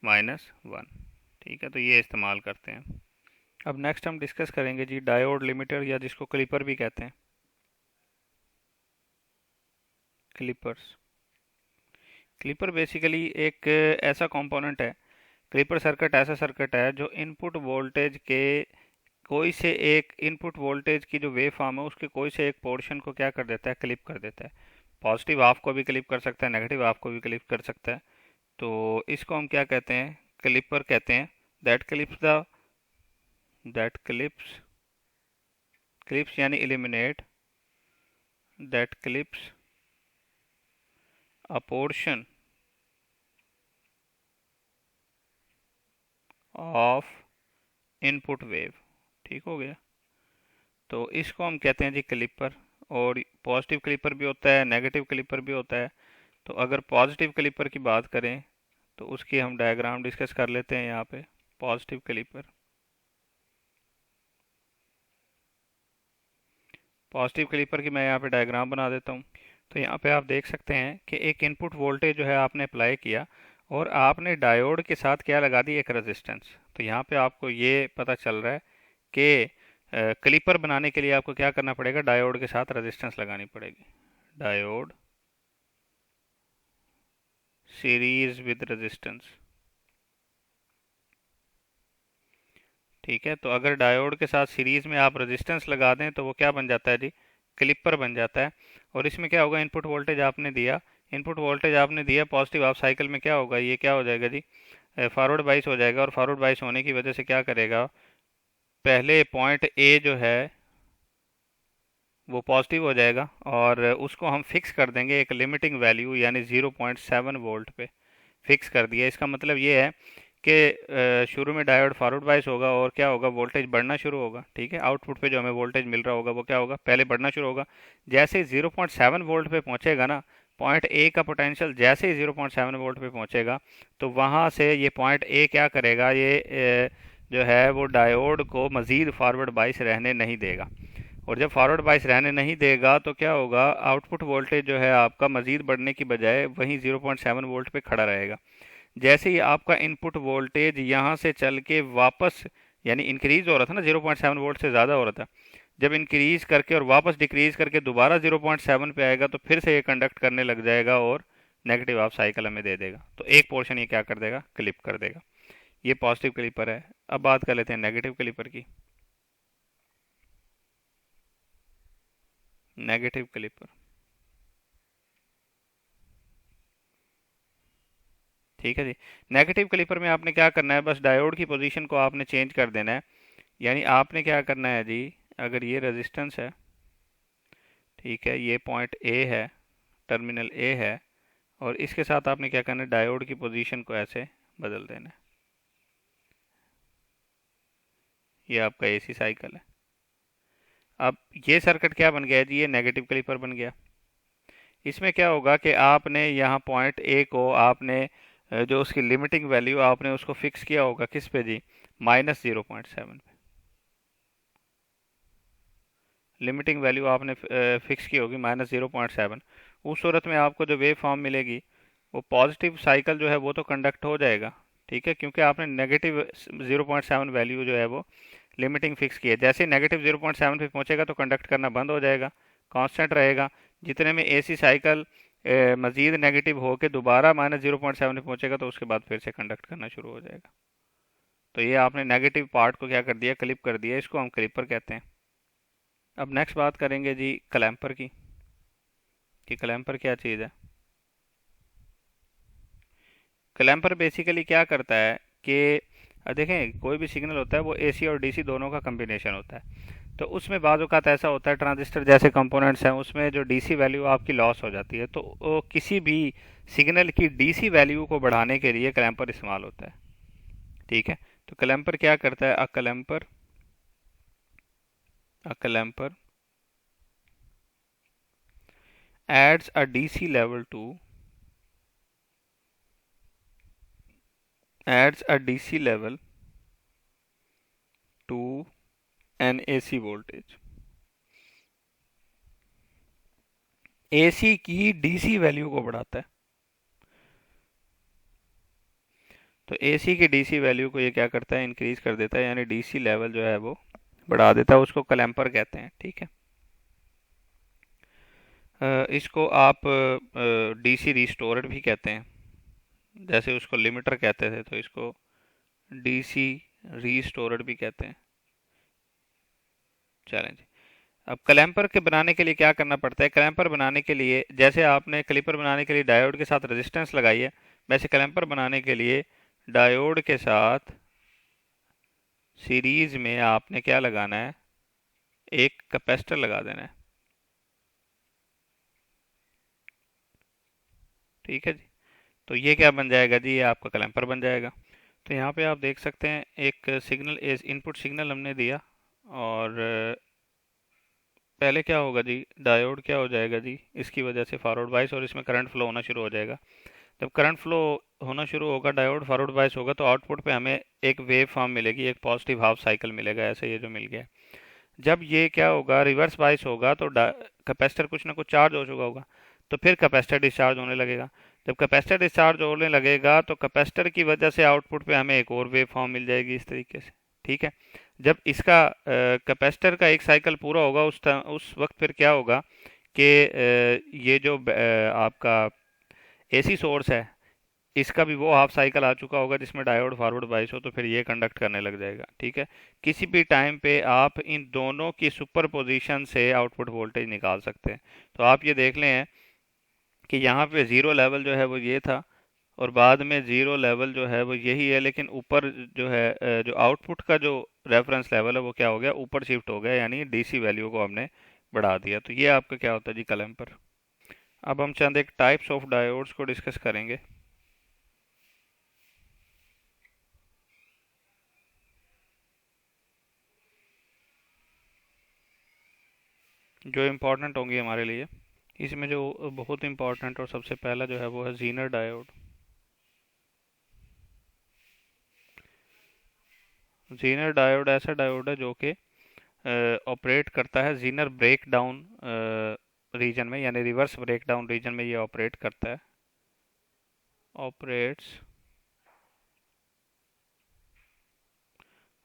-1। ठीक है, तो ये इस्तेमाल करते हैं। अब नेक्स्ट हम डिस्कस करेंगे जी डायोड लिमिटर, या जिसको क्लिपर भी कहते हैं, क्लिपर्स। क्लिपर बेसिकली एक ऐसा कंपोनेंट है, क्लिपर सर्किट ऐसा सर्किट है जो इनपुट वोल्टेज के कोई से एक इनपुट वोल्टेज की जो वेव फॉर्म है उसके कोई से एक पोर्शन को क्या कर देता है, क्लिप कर देता है। पॉजिटिव हाफ को भी क्लिप कर सकता है, नेगेटिव हाफ को भी क्लिप कर सकता है। तो इसको हम क्या कहते हैं, क्लिपर कहते हैं। दैट क्लिप्स यानी eliminate, that clips a portion of input wave. ठीक हो गया, तो इसको हम कहते हैं जी क्लिपर। और पॉजिटिव क्लिपर भी होता है, नेगेटिव क्लिपर भी होता है। तो अगर पॉजिटिव क्लिपर की बात करें तो उसकी हम डायग्राम डिस्कस कर लेते हैं यहाँ पे। पॉजिटिव कैलिपर, पॉजिटिव कैलिपर की मैं यहाँ पे डायग्राम बना देता हूँ। तो यहाँ पे आप देख सकते हैं कि एक इनपुट वोल्टेज जो है आपने अप्लाई किया और आपने डायोड के साथ क्या लगा दी, एक रेजिस्टेंस। तो यहाँ पे आपको ये पता चल रहा है कि कैलिपर बनाने के लिए आपको क्या करना पड़ेगा, डायोड के साथ रेजिस्टेंस लगानी पड़ेगी। डायोड सीरीज विद रेजिस्टेंस, ठीक है। तो अगर डायोड के साथ सीरीज में आप रेजिस्टेंस लगा दें तो वो क्या बन जाता है जी, क्लिपर बन जाता है। और इसमें क्या होगा, इनपुट वोल्टेज आपने दिया, इनपुट वोल्टेज आपने दिया पॉजिटिव, आप साइकिल में क्या होगा, ये क्या हो जाएगा जी, फॉरवर्ड बाइस हो जाएगा। और फॉरवर्ड बाइस होने की वजह से क्या करेगा, पहले पॉइंट ए जो है वो पॉजिटिव हो जाएगा और उसको हम फिक्स कर देंगे एक लिमिटिंग वैल्यू यानी 0.7 वोल्ट पे फिक्स कर दिया। इसका मतलब ये है कि शुरू में डायोड फॉरवर्ड बाइस होगा और क्या होगा, वोल्टेज बढ़ना शुरू होगा, ठीक है। आउटपुट पे जो हमें वोल्टेज मिल रहा होगा वो क्या होगा, पहले बढ़ना शुरू होगा। जैसे ही 0.7 वोल्ट पे पहुंचेगा ना, पॉइंट ए का पोटेंशियल जैसे ही 0.7 वोल्ट पे पहुंचेगा तो वहां से ये पॉइंट ए क्या करेगा, ये जो है वो डायोड को मज़ीद फॉरवर्ड बाइस रहने नहीं देगा। और जब फॉरवर्ड बाइस रहने नहीं देगा तो क्या होगा, आउटपुट वोल्टेज जो है आपका मज़ीद बढ़ने की बजाय वहीं 0.7 वोल्ट पे खड़ा रहेगा। जैसे ही आपका इनपुट वोल्टेज यहाँ से चल के वापस, यानी इंक्रीज हो रहा था ना, 0.7 वोल्ट से ज़्यादा हो रहा था, जब इंक्रीज करके और वापस डिक्रीज करके दोबारा 0.7 पे आएगा तो फिर से ये कंडक्ट करने लग जाएगा और नेगेटिव हाफ साइकिल हमें दे देगा। तो एक पोर्शन ये क्या कर देगा, क्लिप कर देगा। ये पॉजिटिव क्लिपर है। अब बात कर लेते हैं नेगेटिव क्लिपर की। नेगेटिव क्लिपर, ठीक है जी। नेगेटिव क्लिपर में आपने क्या करना है, बस डायोड की पोजीशन को आपने चेंज कर देना है। यानी आपने क्या करना है जी, अगर ये रेजिस्टेंस है, ठीक है, ये पॉइंट ए है, टर्मिनल ए है, और इसके साथ आपने क्या करना है, डायोड की पोजीशन को ऐसे बदल देना है। ये आपका एसी साइकिल है। अब ये सर्किट क्या बन गया जी, ये नेगेटिव क्लिपर बन गया। इसमें क्या होगा कि आपने यहाँ पॉइंट ए को आपने जो उसकी लिमिटिंग वैल्यू आपने उसको फिक्स किया होगा किस पे जी, -0.7 पे। लिमिटिंग वैल्यू आपने फिक्स की होगी -0.7। उस सूरत में आपको जो वेव फॉर्म मिलेगी वो पॉजिटिव साइकिल जो है वो तो कंडक्ट हो जाएगा, ठीक है, क्योंकि आपने नेगेटिव 0.7 वैल्यू जो है वो लिमिटिंग फिक्स की है। जैसे नेगेटिव 0.7 पे पहुंचेगा तो कंडक्ट करना बंद हो जाएगा, कांस्टेंट रहेगा। जितने में एसी साइकिल मज़ीद नेगेटिव होकर दोबारा -0.7 पे पहुंचेगा तो उसके बाद फिर से कंडक्ट करना शुरू हो जाएगा। तो ये आपने नेगेटिव पार्ट को क्या कर दिया, क्लिप कर दिया, इसको हम क्लिपर कहते हैं। अब नेक्स्ट बात करेंगे जी क्लैंपर की, कि क्लैंपर क्या चीज़ है। क्लैंपर बेसिकली क्या करता है कि देखें, कोई भी सिग्नल होता है वो एसी और डीसी दोनों का कम्बिनेशन होता है। तो उसमें बाज़ औक़ात ऐसा होता है, ट्रांजिस्टर जैसे कंपोनेंट्स हैं उसमें जो डीसी वैल्यू आपकी लॉस हो जाती है, तो वो किसी भी सिग्नल की डीसी वैल्यू को बढ़ाने के लिए क्लैंपर इस्तेमाल होता है, ठीक है। तो क्लैंपर क्या करता है, अ clamper adds a DC level to adds a DC level to an AC voltage। AC की DC वैल्यू को बढ़ाता है। तो AC की DC वैल्यू को ये क्या करता है, इंक्रीज कर देता है, यानी DC लेवल जो है वो बढ़ा देता है, उसको क्लैंपर कहते हैं, ठीक है। इसको आप DC रिस्टोरर भी कहते हैं, जैसे उसको लिमिटर कहते थे तो इसको DC रिस्टोरर भी कहते हैं। चलें जी। अब क्लैंपर के बनाने के लिए क्या करना पड़ता है, क्लैंपर बनाने के लिए जैसे आपने क्लिपर बनाने के लिए डायोड के साथ रेजिस्टेंस लगाई है, वैसे क्लैंपर बनाने के लिए डायोड के साथ सीरीज में आपने क्या लगाना है, एक कैपेसिटर लगा देना है, ठीक है जी। तो ये क्या बन जाएगा जी, ये आपका क्लैंपर बन जाएगा। तो यहाँ पे आप देख सकते हैं एक सिग्नल, इनपुट सिग्नल हमने दिया और पहले क्या होगा जी, डायोड क्या हो जाएगा जी, इसकी वजह से फॉरवर्ड बाइस और इसमें करंट फ्लो होना शुरू हो जाएगा। जब करंट फ्लो होना शुरू होगा, डायोड फॉरवर्ड बायस होगा, तो आउटपुट पे हमें एक वेव फॉर्म मिलेगी, एक पॉजिटिव हाफ साइकिल मिलेगा, ऐसे ये जो मिल गया। जब ये क्या होगा, रिवर्स बायस होगा, तो कैपेसिटर कुछ ना कुछ चार्ज हो चुका होगा, तो फिर कैपेसिटर डिस्चार्ज होने लगेगा। जब कैपेसिटर डिस्चार्ज होने लगेगा तो कैपेसिटर की वजह से आउटपुट पे हमें एक और वेव फॉर्म मिल जाएगी इस तरीके से। ठीक है। जब इसका कैपेसिटर का एक साइकिल पूरा होगा, उस वक्त फिर क्या होगा कि ये जो आपका एसी सोर्स है, इसका भी वो हाफ साइकिल आ चुका होगा जिसमें डायोड फॉरवर्ड बाइस हो, तो फिर ये कंडक्ट करने लग जाएगा। ठीक है। किसी भी टाइम पे आप इन दोनों की सुपर पोजिशन से आउटपुट वोल्टेज निकाल सकते हैं। तो आप ये देख लें कि यहाँ पे ज़ीरो लेवल जो है वो ये था, और बाद में ज़ीरो लेवल जो है वो यही है, लेकिन ऊपर जो है जो आउटपुट का जो रेफरेंस लेवल है वो क्या हो गया, ऊपर शिफ्ट हो गया, यानी डीसी वैल्यू को हमने बढ़ा दिया। तो ये आपका क्या होता है जी, कलम पर। अब हम चंद एक टाइप्स ऑफ डायोड्स को डिस्कस करेंगे। जो इम्पोर्टेंट होंगी हमारे लिए, इसमें जो बहुत इम्पोर्टेंट और सबसे पहला जो है वो है जीनर डायोड। जीनर डायोड ऐसा डायोड है जो कि ऑपरेट करता है जीनर ब्रेक डाउन रीजन में, यानी रिवर्स ब्रेक डाउन रीजन में ये ऑपरेट करता है। Operates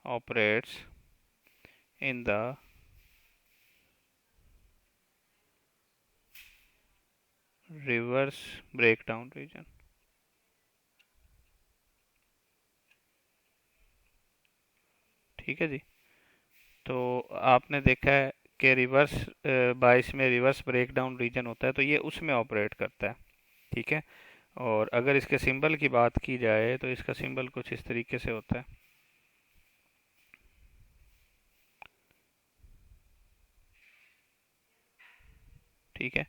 operates in the reverse break down region. ठीक है जी। तो आपने देखा है कि रिवर्स बाइस में रिवर्स ब्रेक डाउन रीजन होता है, तो ये उसमें ऑपरेट करता है। ठीक है। और अगर इसके सिंबल की बात की जाए तो इसका सिंबल कुछ इस तरीके से होता है। ठीक है।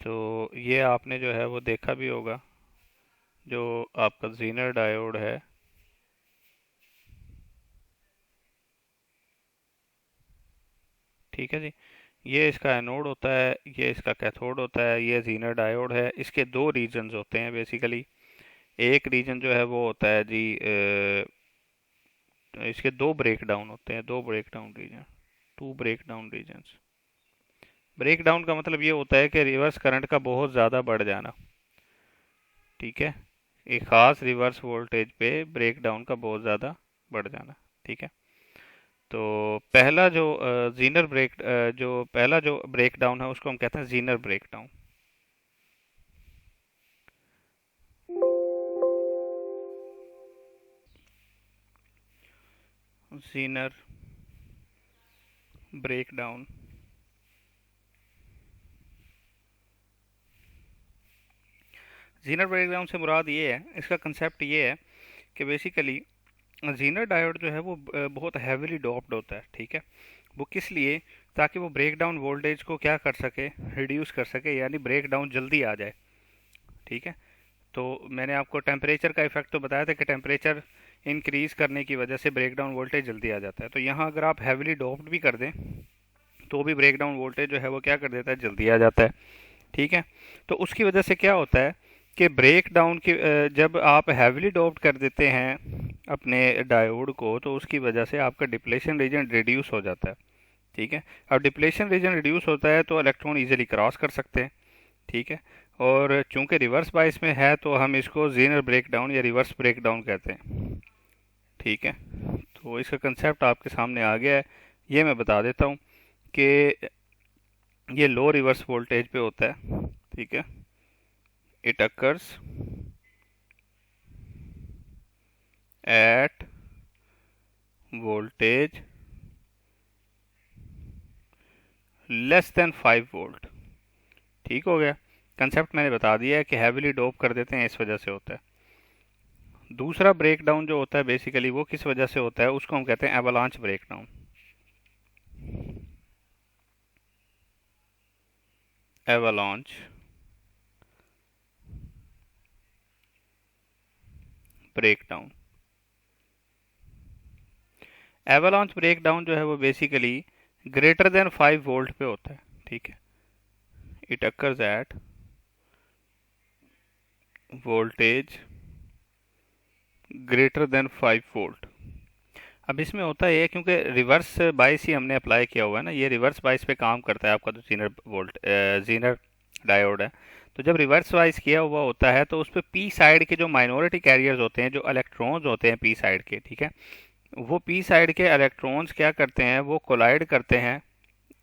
तो ये आपने जो है वो देखा भी होगा, जो आपका जीनर डायोड है, ठीक है जी, ये इसका एनोड होता है, ये इसका कैथोड होता है, ये जीनर डायोड है। इसके दो रीजन्स होते हैं बेसिकली। एक रीजन जो है वो होता है जी इसके दो ब्रेक डाउन होते हैं, दो break down region, two breakdown regions. Breakdown का मतलब ये होता है कि रिवर्स करंट का बहुत ज़्यादा बढ़ जाना। ठीक है। एक ख़ास रिवर्स वोल्टेज पे ब्रेक डाउन का बहुत ज़्यादा बढ़ जाना। ठीक है। तो पहला जो जीनर ब्रेक जो पहला जो ब्रेक डाउन है उसको हम कहते हैं Zener breakdown. Zener breakdown. Zener breakdown से मुराद ये है, इसका कंसेप्ट ये है कि बेसिकली जीनर डायोड जो है वो बहुत हैवीली डोप्ड होता है। ठीक है। वो किस लिए, ताकि वो ब्रेक डाउन वोल्टेज को क्या कर सके, रिड्यूस कर सके, यानी ब्रेक डाउन जल्दी आ जाए। ठीक है। तो मैंने आपको टेम्परेचर का इफेक्ट तो बताया था कि टेम्परेचर इंक्रीज करने की वजह से ब्रेक डाउन वोल्टेज जल्दी आ जाता है। तो यहाँ अगर आप हैवीली डोप्ड भी कर दें तो भी ब्रेक डाउन वोल्टेज जो है वो क्या कर देता है, जल्दी आ जाता है। ठीक है। तो उसकी वजह से क्या होता है कि ब्रेक डाउन की जब आप हैवीली डोप्ड कर देते हैं अपने डायोड को, तो उसकी वजह से आपका डिप्लेशन रीजन रिड्यूस हो जाता है। ठीक है। अब डिप्लेशन रीजन रिड्यूस होता है तो इलेक्ट्रॉन इजीली क्रॉस कर सकते हैं। ठीक है। और चूंकि रिवर्स बाइस में है तो हम इसको जीनर ब्रेक डाउन या रिवर्स ब्रेक डाउन कहते हैं। ठीक है। तो इसका कंसेप्ट आपके सामने आ गया है। ये मैं बता देता हूँ कि ये लो रिवर्स वोल्टेज पे होता है। ठीक है। It occurs at voltage less than 5 volt. ठीक हो गया। कंसेप्ट मैंने बता दिया है कि हैवीली डोप कर देते हैं, इस वजह से होता है। दूसरा ब्रेक डाउन जो होता है बेसिकली वो किस वजह से होता है, उसको हम कहते हैं avalanche breakdown. Avalanche breakdown. Avalanche breakdown जो है वो बेसिकली ग्रेटर देन 5 वोल्ट पे होता है। ठीक है। It occurs at voltage greater than 5 volt. अब इसमें होता है ये, क्योंकि रिवर्स बाइस ही हमने अप्लाई किया हुआ है ना, ये रिवर्स बाइस पे काम करता है आपका जो जीनर डायोड है। तो जब रिवर्स बाइस किया हुआ होता है तो उस पर पी साइड के जो माइनॉरिटी कैरियर्स होते हैं, जो इलेक्ट्रॉन्स होते हैं पी साइड के, ठीक है, वो पी साइड के इलेक्ट्रॉन्स क्या करते हैं, वो कोलाइड करते हैं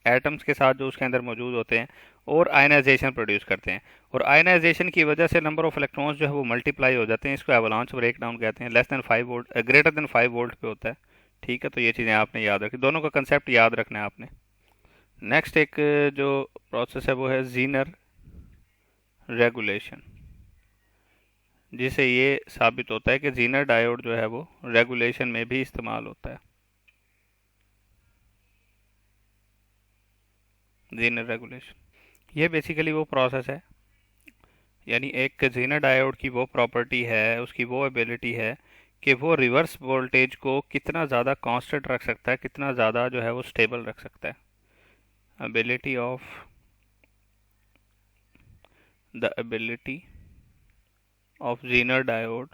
एटम्स के साथ जो उसके अंदर मौजूद होते हैं, और आयनाइजेशन प्रोड्यूस करते हैं। और आयनाइजेशन की वजह से नंबर ऑफ इलेक्ट्रॉन्स जो है वो मल्टीप्लाई हो जाते हैं। इसको एवलांच ब्रेकडाउन कहते हैं। Less than 5 volt greater than 5 volt पे होता है। ठीक है, तो ये चीज़ें आपने याद रखी, दोनों का कंसेप्ट याद रखना है आपने। नेक्स्ट एक जो प्रोसेस है वो है जीनर रेगुलेशन, जिसे ये साबित होता है कि जीनर डायोड जो है वो रेगुलेशन में भी इस्तेमाल होता है। जीनर रेगुलेशन ये बेसिकली वो प्रोसेस है, यानी एक जीनर डायोड की वो प्रॉपर्टी है, उसकी वो एबिलिटी है कि वो रिवर्स वोल्टेज को कितना ज़्यादा कांस्टेंट रख सकता है, कितना ज़्यादा जो है वो स्टेबल रख सकता है। ability of the ability of Zener diode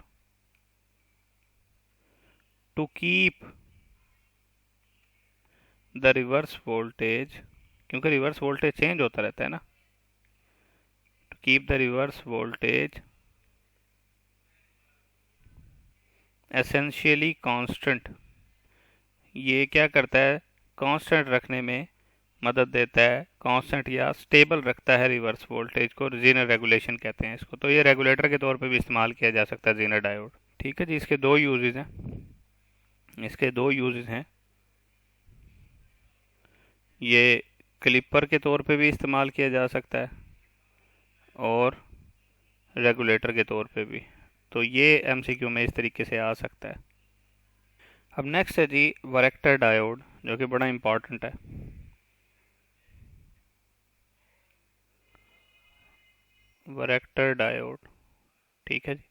to keep the reverse voltage, क्योंकि रिवर्स वोल्टेज चेंज होता रहता है ना, to keep the reverse voltage essentially constant, ये क्या करता है, कांस्टेंट रखने में मदद देता है, कांस्टेंट या स्टेबल रखता है रिवर्स वोल्टेज को। जीनर रेगुलेशन कहते हैं इसको। तो ये रेगुलेटर के तौर पे भी इस्तेमाल किया जा सकता है जीनर डायोड। ठीक है जी, इसके दो यूजेस हैं, इसके दो यूजेस हैं। ये क्लिपर के तौर पे भी इस्तेमाल किया जा सकता है और रेगुलेटर के तौर पे भी। तो ये एमसीक्यू में इस तरीके से आ सकता है। अब नेक्स्ट है जी वरेक्टर डायोड, जो कि बड़ा इंपॉर्टेंट है। वरेक्टर डायोड, ठीक है जी,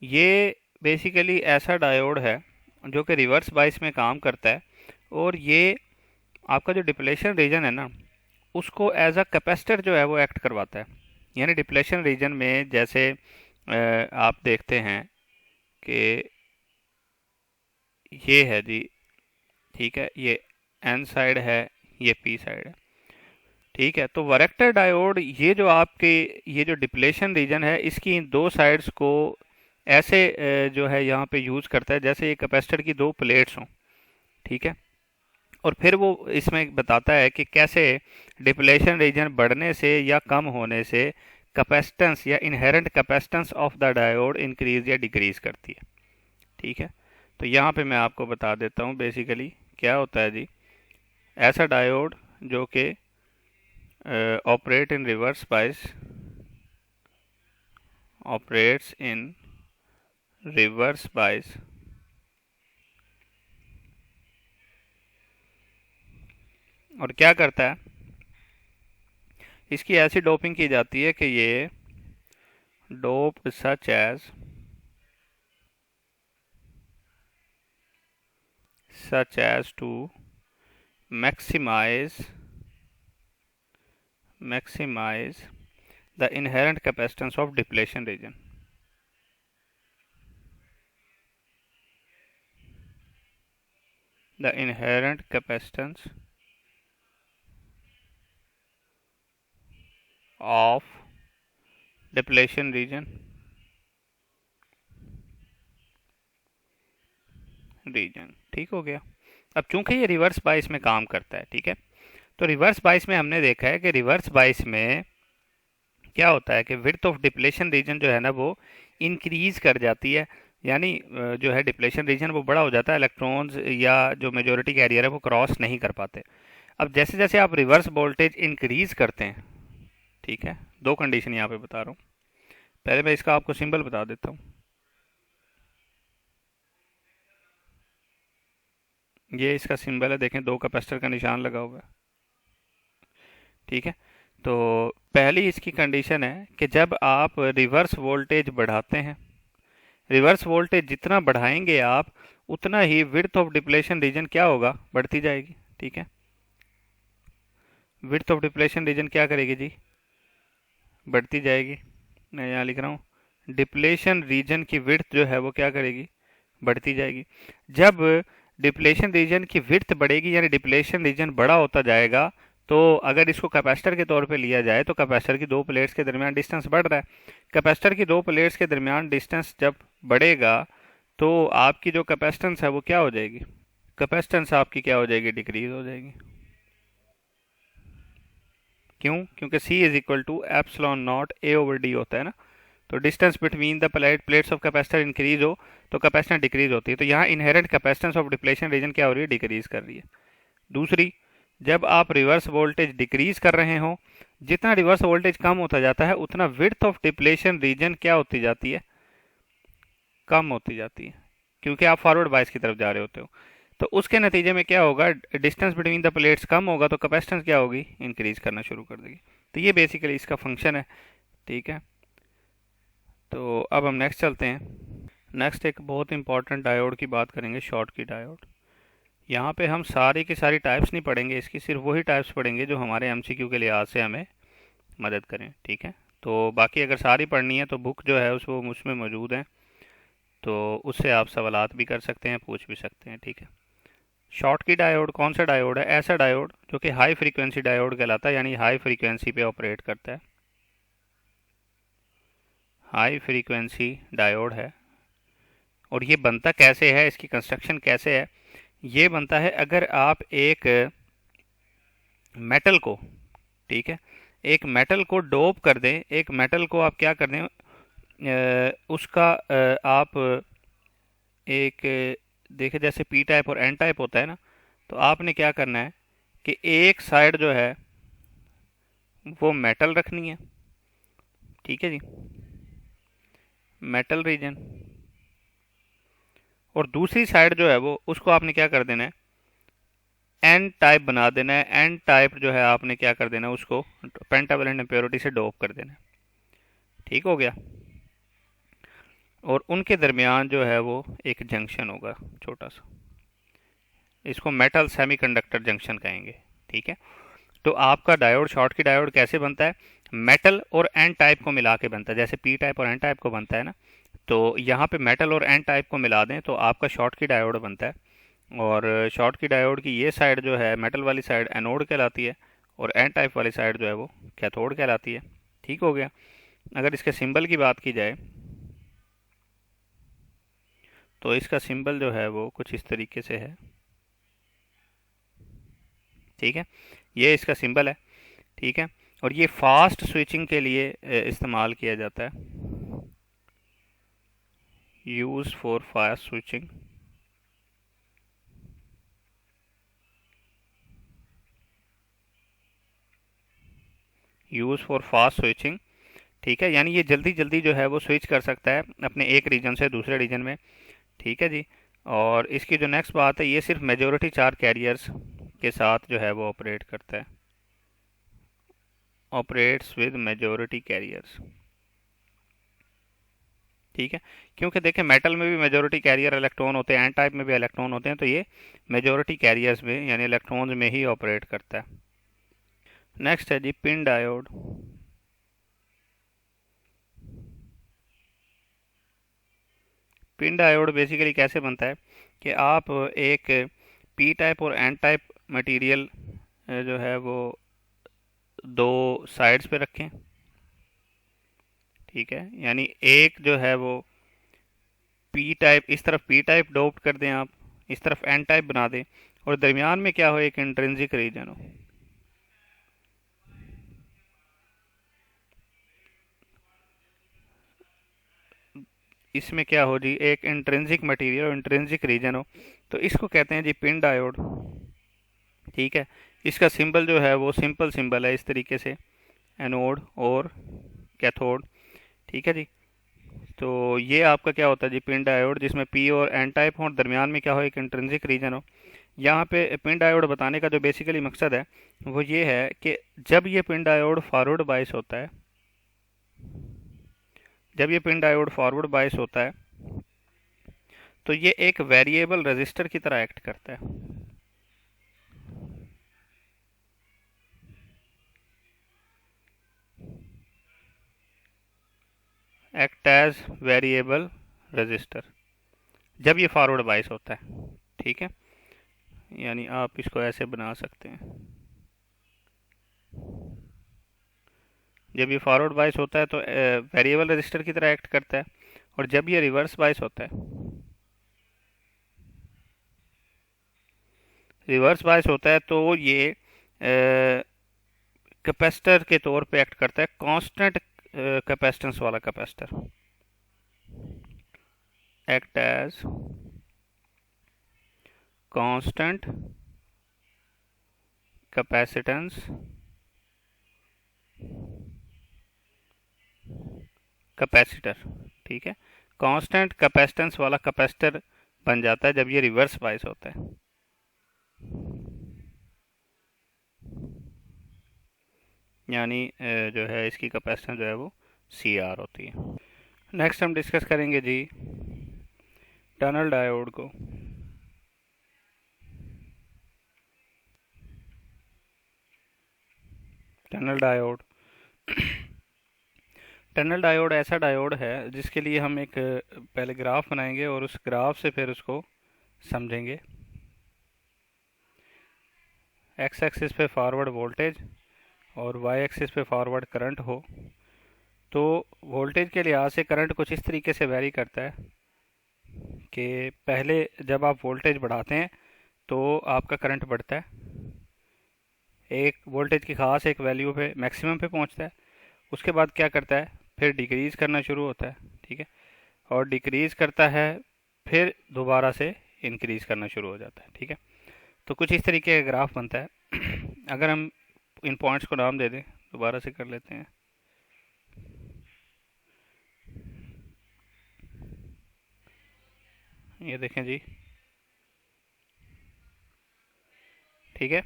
ये बेसिकली ऐसा डायोड है जो कि रिवर्स बाइस में काम करता है, और ये आपका जो डिप्लेशन रीजन है ना, उसको एज अ कैपेसिटर जो है वो एक्ट करवाता है। यानी डिप्लेशन रीजन में जैसे आप देखते हैं कि ये है जी, ठीक है, ये एन साइड है, ये पी साइड है, ठीक है। तो वरेक्टर डायोड ये जो आपके ये जो डिप्लेशन रीजन है, इसकी इन दो साइड्स को ऐसे जो है यहाँ पे यूज करता है जैसे ये कैपेसिटर की दो प्लेट्स हों, ठीक है। और फिर वो इसमें बताता है कि कैसे डिप्लेशन रीजन बढ़ने से या कम होने से कैपेसिटेंस या inherent capacitance of the diode increase या डिक्रीज करती है, ठीक है। तो यहाँ पे मैं आपको बता देता हूँ बेसिकली क्या होता है जी। ऐसा डायोड जो कि operate in reverse bias, operates in reverse bias, और क्या करता है, इसकी ऐसी डोपिंग की जाती है कि ये dope such as to maximize the inherent capacitance of depletion region। the inherent capacitance of depletion region ठीक हो गया। अब चूंकि ये रिवर्स बाइस में काम करता है, ठीक है, तो रिवर्स बाइस में हमने देखा है कि रिवर्स बाइस में क्या होता है कि विड्थ ऑफ डिप्लेशन रीजन जो है ना वो इंक्रीज कर जाती है। यानी जो है डिप्लेशन रीजन वो बड़ा हो जाता है, इलेक्ट्रॉन्स या जो मेजोरिटी कैरियर है वो क्रॉस नहीं कर पाते। अब जैसे जैसे आप रिवर्स वोल्टेज इंक्रीज करते हैं, ठीक है, दो कंडीशन यहाँ पे बता रहा हूँ। पहले मैं इसका आपको सिंबल बता देता हूँ। ये इसका सिंबल है, देखें दो कैपेसिटर का निशान लगा हुआ है, ठीक है। तो पहली इसकी कंडीशन है कि जब आप रिवर्स वोल्टेज बढ़ाते हैं, रिवर्स वोल्टेज जितना बढ़ाएंगे आप उतना ही विड्थ ऑफ डिप्लेशन रीजन क्या होगा, बढ़ती जाएगी, ठीक है। विड्थ ऑफ डिप्लेशन रीजन क्या करेगी जी, बढ़ती जाएगी। मैं यहाँ लिख रहा हूँ डिप्लेशन रीजन की विड्थ जो है वो क्या करेगी, बढ़ती जाएगी। जब डिप्लेशन रीजन की विड्थ बढ़ेगी यानी डिप्लेशन रीजन बड़ा होता जाएगा, तो अगर इसको कैपेसिटर के तौर पे लिया जाए तो कैपेसिटर की दो प्लेट्स के दरमियान डिस्टेंस बढ़ रहा है। कैपेसिटर की दो प्लेट्स के दरमियान डिस्टेंस जब बढ़ेगा तो आपकी जो कैपेसिटेंस है वो क्या हो जाएगी, कैपेसिटेंस आपकी क्या हो जाएगी, डिक्रीज हो जाएगी। क्यों? क्योंकि C is equal to epsilon not A over D होता है ना। तो distance between the plates of capacitor increase हो तो कैपेसिटेंस डिक्रीज होती है। तो यहाँ inherent capacitance of depletion region क्या हो रही है, डिक्रीज कर रही है। दूसरी, जब आप रिवर्स वोल्टेज डिक्रीज कर रहे हो, जितना रिवर्स वोल्टेज कम होता जाता है उतना विड्थ ऑफ डिप्लेशन रीजन क्या होती जाती है, कम होती जाती है, क्योंकि आप फॉरवर्ड बायस की तरफ जा रहे होते हो। तो उसके नतीजे में क्या होगा, डिस्टेंस बिटवीन द प्लेट्स कम होगा तो कैपेसिटेंस क्या होगी, इंक्रीज करना शुरू कर देगी। तो ये बेसिकली इसका फंक्शन है। ठीक है, तो अब हम नेक्स्ट चलते हैं। नेक्स्ट एक बहुत इंपॉर्टेंट डायोड की बात करेंगे, शॉर्टकी डायोड। यहाँ पे हम सारी की सारी टाइप्स नहीं पढ़ेंगे इसकी, सिर्फ वही टाइप्स पढ़ेंगे जो हमारे एमसीक्यू के लिहाज से हमें मदद करें। ठीक है, तो बाकी अगर सारी पढ़नी है तो बुक जो है उसमें मौजूद है, तो उससे आप सवालात भी कर सकते हैं, पूछ भी सकते हैं। ठीक है, शॉर्टकी डायोड कौन सा डायोड है, ऐसा डायोड जो कि हाई फ्रीक्वेंसी डायोड कहलाता है, यानी हाई फ्रीक्वेंसी पे ऑपरेट करता है। हाई फ्रीक्वेंसी डायोड है। और ये बनता कैसे है, इसकी कंस्ट्रक्शन कैसे है, ये बनता है अगर आप एक मेटल को, ठीक है, एक मेटल को डोप कर दें, एक मेटल को आप क्या कर दें, उसका आप एक देखे जैसे पी टाइप और एन टाइप होता है ना, तो आपने क्या करना है कि एक साइड जो है वो मेटल रखनी है। ठीक है जी, मेटल रीजन, और दूसरी साइड जो है वो उसको आपने क्या कर देना है, एन टाइप बना देना है। एन टाइप जो है आपने क्या कर देना है, उसको पेंटावैलेंट इम्प्योरिटी से डोप कर देना है। ठीक हो गया। और उनके दरमियान जो है वो एक जंक्शन होगा छोटा सा, इसको मेटल सेमीकंडक्टर जंक्शन कहेंगे। ठीक है, तो आपका डायोड, शॉर्टकी डायोड कैसे बनता है, मेटल और एन टाइप को मिला के बनता है, जैसे पी टाइप और एन टाइप को बनता है ना, तो यहाँ पे मेटल और एन टाइप को मिला दें तो आपका शॉर्टकी डायोड बनता है। और शॉर्टकी डायोड की ये साइड जो है, मेटल वाली साइड एनोड कहलाती है, और एन टाइप वाली साइड जो है वो कैथोड कहलाती है। ठीक हो गया। अगर इसके सिंबल की बात की जाए तो इसका सिंबल जो है वो कुछ इस तरीके से है। ठीक है, ये इसका सिंबल है। ठीक है, और ये फास्ट स्विचिंग के लिए इस्तेमाल किया जाता है, use for fast switching. Use for fast switching. ठीक है, यानी ये जल्दी जल्दी जो है वो स्विच कर सकता है अपने एक रीजन से दूसरे रीजन में। ठीक है जी। और इसकी जो नेक्स्ट बात है, ये सिर्फ मेजोरिटी चार्ज कैरियर्स के साथ जो है वो ऑपरेट करता है, ऑपरेट्स विद मेजोरिटी कैरियर्स। ठीक है, क्योंकि देखें मेटल में भी मेजोरिटी कैरियर इलेक्ट्रॉन होते हैं, एन टाइप में भी इलेक्ट्रॉन होते हैं, तो ये मेजोरिटी कैरियर्स में यानी इलेक्ट्रॉन्स में ही ऑपरेट करता है। नेक्स्ट है जी PIN diode. PIN diode basically कैसे बनता है कि आप एक पी टाइप और एन टाइप मटेरियल जो है वो दो साइड्स पे रखें। ठीक है, यानी एक जो है वो पी टाइप, इस तरफ पी टाइप डोप्ट कर दें आप, इस तरफ एन टाइप बना दें, और दरमियान में क्या हो, एक इंट्रिंसिक रीजन हो। इसमें क्या हो जी, एक इंट्रिंसिक मटेरियल और इंट्रिंसिक रीजन हो, तो इसको कहते हैं जी पिन डायोड। ठीक है, इसका सिंबल जो है वो सिंपल सिंबल है इस तरीके से, एनोड और कैथोड। ठीक है जी, तो ये आपका क्या होता है जी पिन डायोड, जिसमें पी और एन टाइप हो और दरमियान में क्या हो, एक इंट्रिंसिक रीजन हो। यहाँ पे पिन डायोड बताने का जो बेसिकली मकसद है वो ये है कि जब ये पिन डायोड फॉरवर्ड बायस होता है, जब ये पिन डायोड फॉरवर्ड बायस होता है तो ये एक वेरिएबल रजिस्टर की तरह एक्ट करता है। Act as variable resistor. जब ये फॉरवर्ड बायस होता है, ठीक है। यानी आप इसको ऐसे बना सकते हैं, जब ये फॉरवर्ड बायस होता है तो वेरिएबल रजिस्टर की तरह एक्ट करता है, और जब ये रिवर्स बायस होता है, रिवर्स बायस होता है तो ये कैपेसिटर के तौर पे एक्ट करता है, कांस्टेंट कैपेसिटेंस वाला capacitor, act as constant capacitance capacitor, ठीक है। कांस्टेंट कैपेसिटेंस वाला कैपेसिटर बन जाता है जब ये रिवर्स बायस होता है, यानी जो है इसकी कैपेसिटेंस जो है वो सी आर होती है। नेक्स्ट हम डिस्कस करेंगे जी टनल डायोड को। टनल डायोड, टनल डायोड ऐसा डायोड है जिसके लिए हम एक पहले ग्राफ बनाएंगे और उस ग्राफ से फिर उसको समझेंगे। एक्स एक्सिस पे फॉरवर्ड वोल्टेज और वाई एक्सिस पे फॉरवर्ड करंट हो, तो वोल्टेज के लिहाज से करंट कुछ इस तरीके से वैरी करता है कि पहले जब आप वोल्टेज बढ़ाते हैं तो आपका करंट बढ़ता है, एक वोल्टेज की ख़ास एक वैल्यू पे मैक्सिमम पे पहुंचता है, उसके बाद क्या करता है फिर डिक्रीज़ करना शुरू होता है, ठीक है, और डिक्रीज़ करता है फिर दोबारा से इंक्रीज़ करना शुरू हो जाता है, ठीक है। तो कुछ इस तरीके का ग्राफ बनता है। अगर हम इन पॉइंट्स को नाम दे दें, दोबारा से कर लेते हैं। ये देखें जी, ठीक है,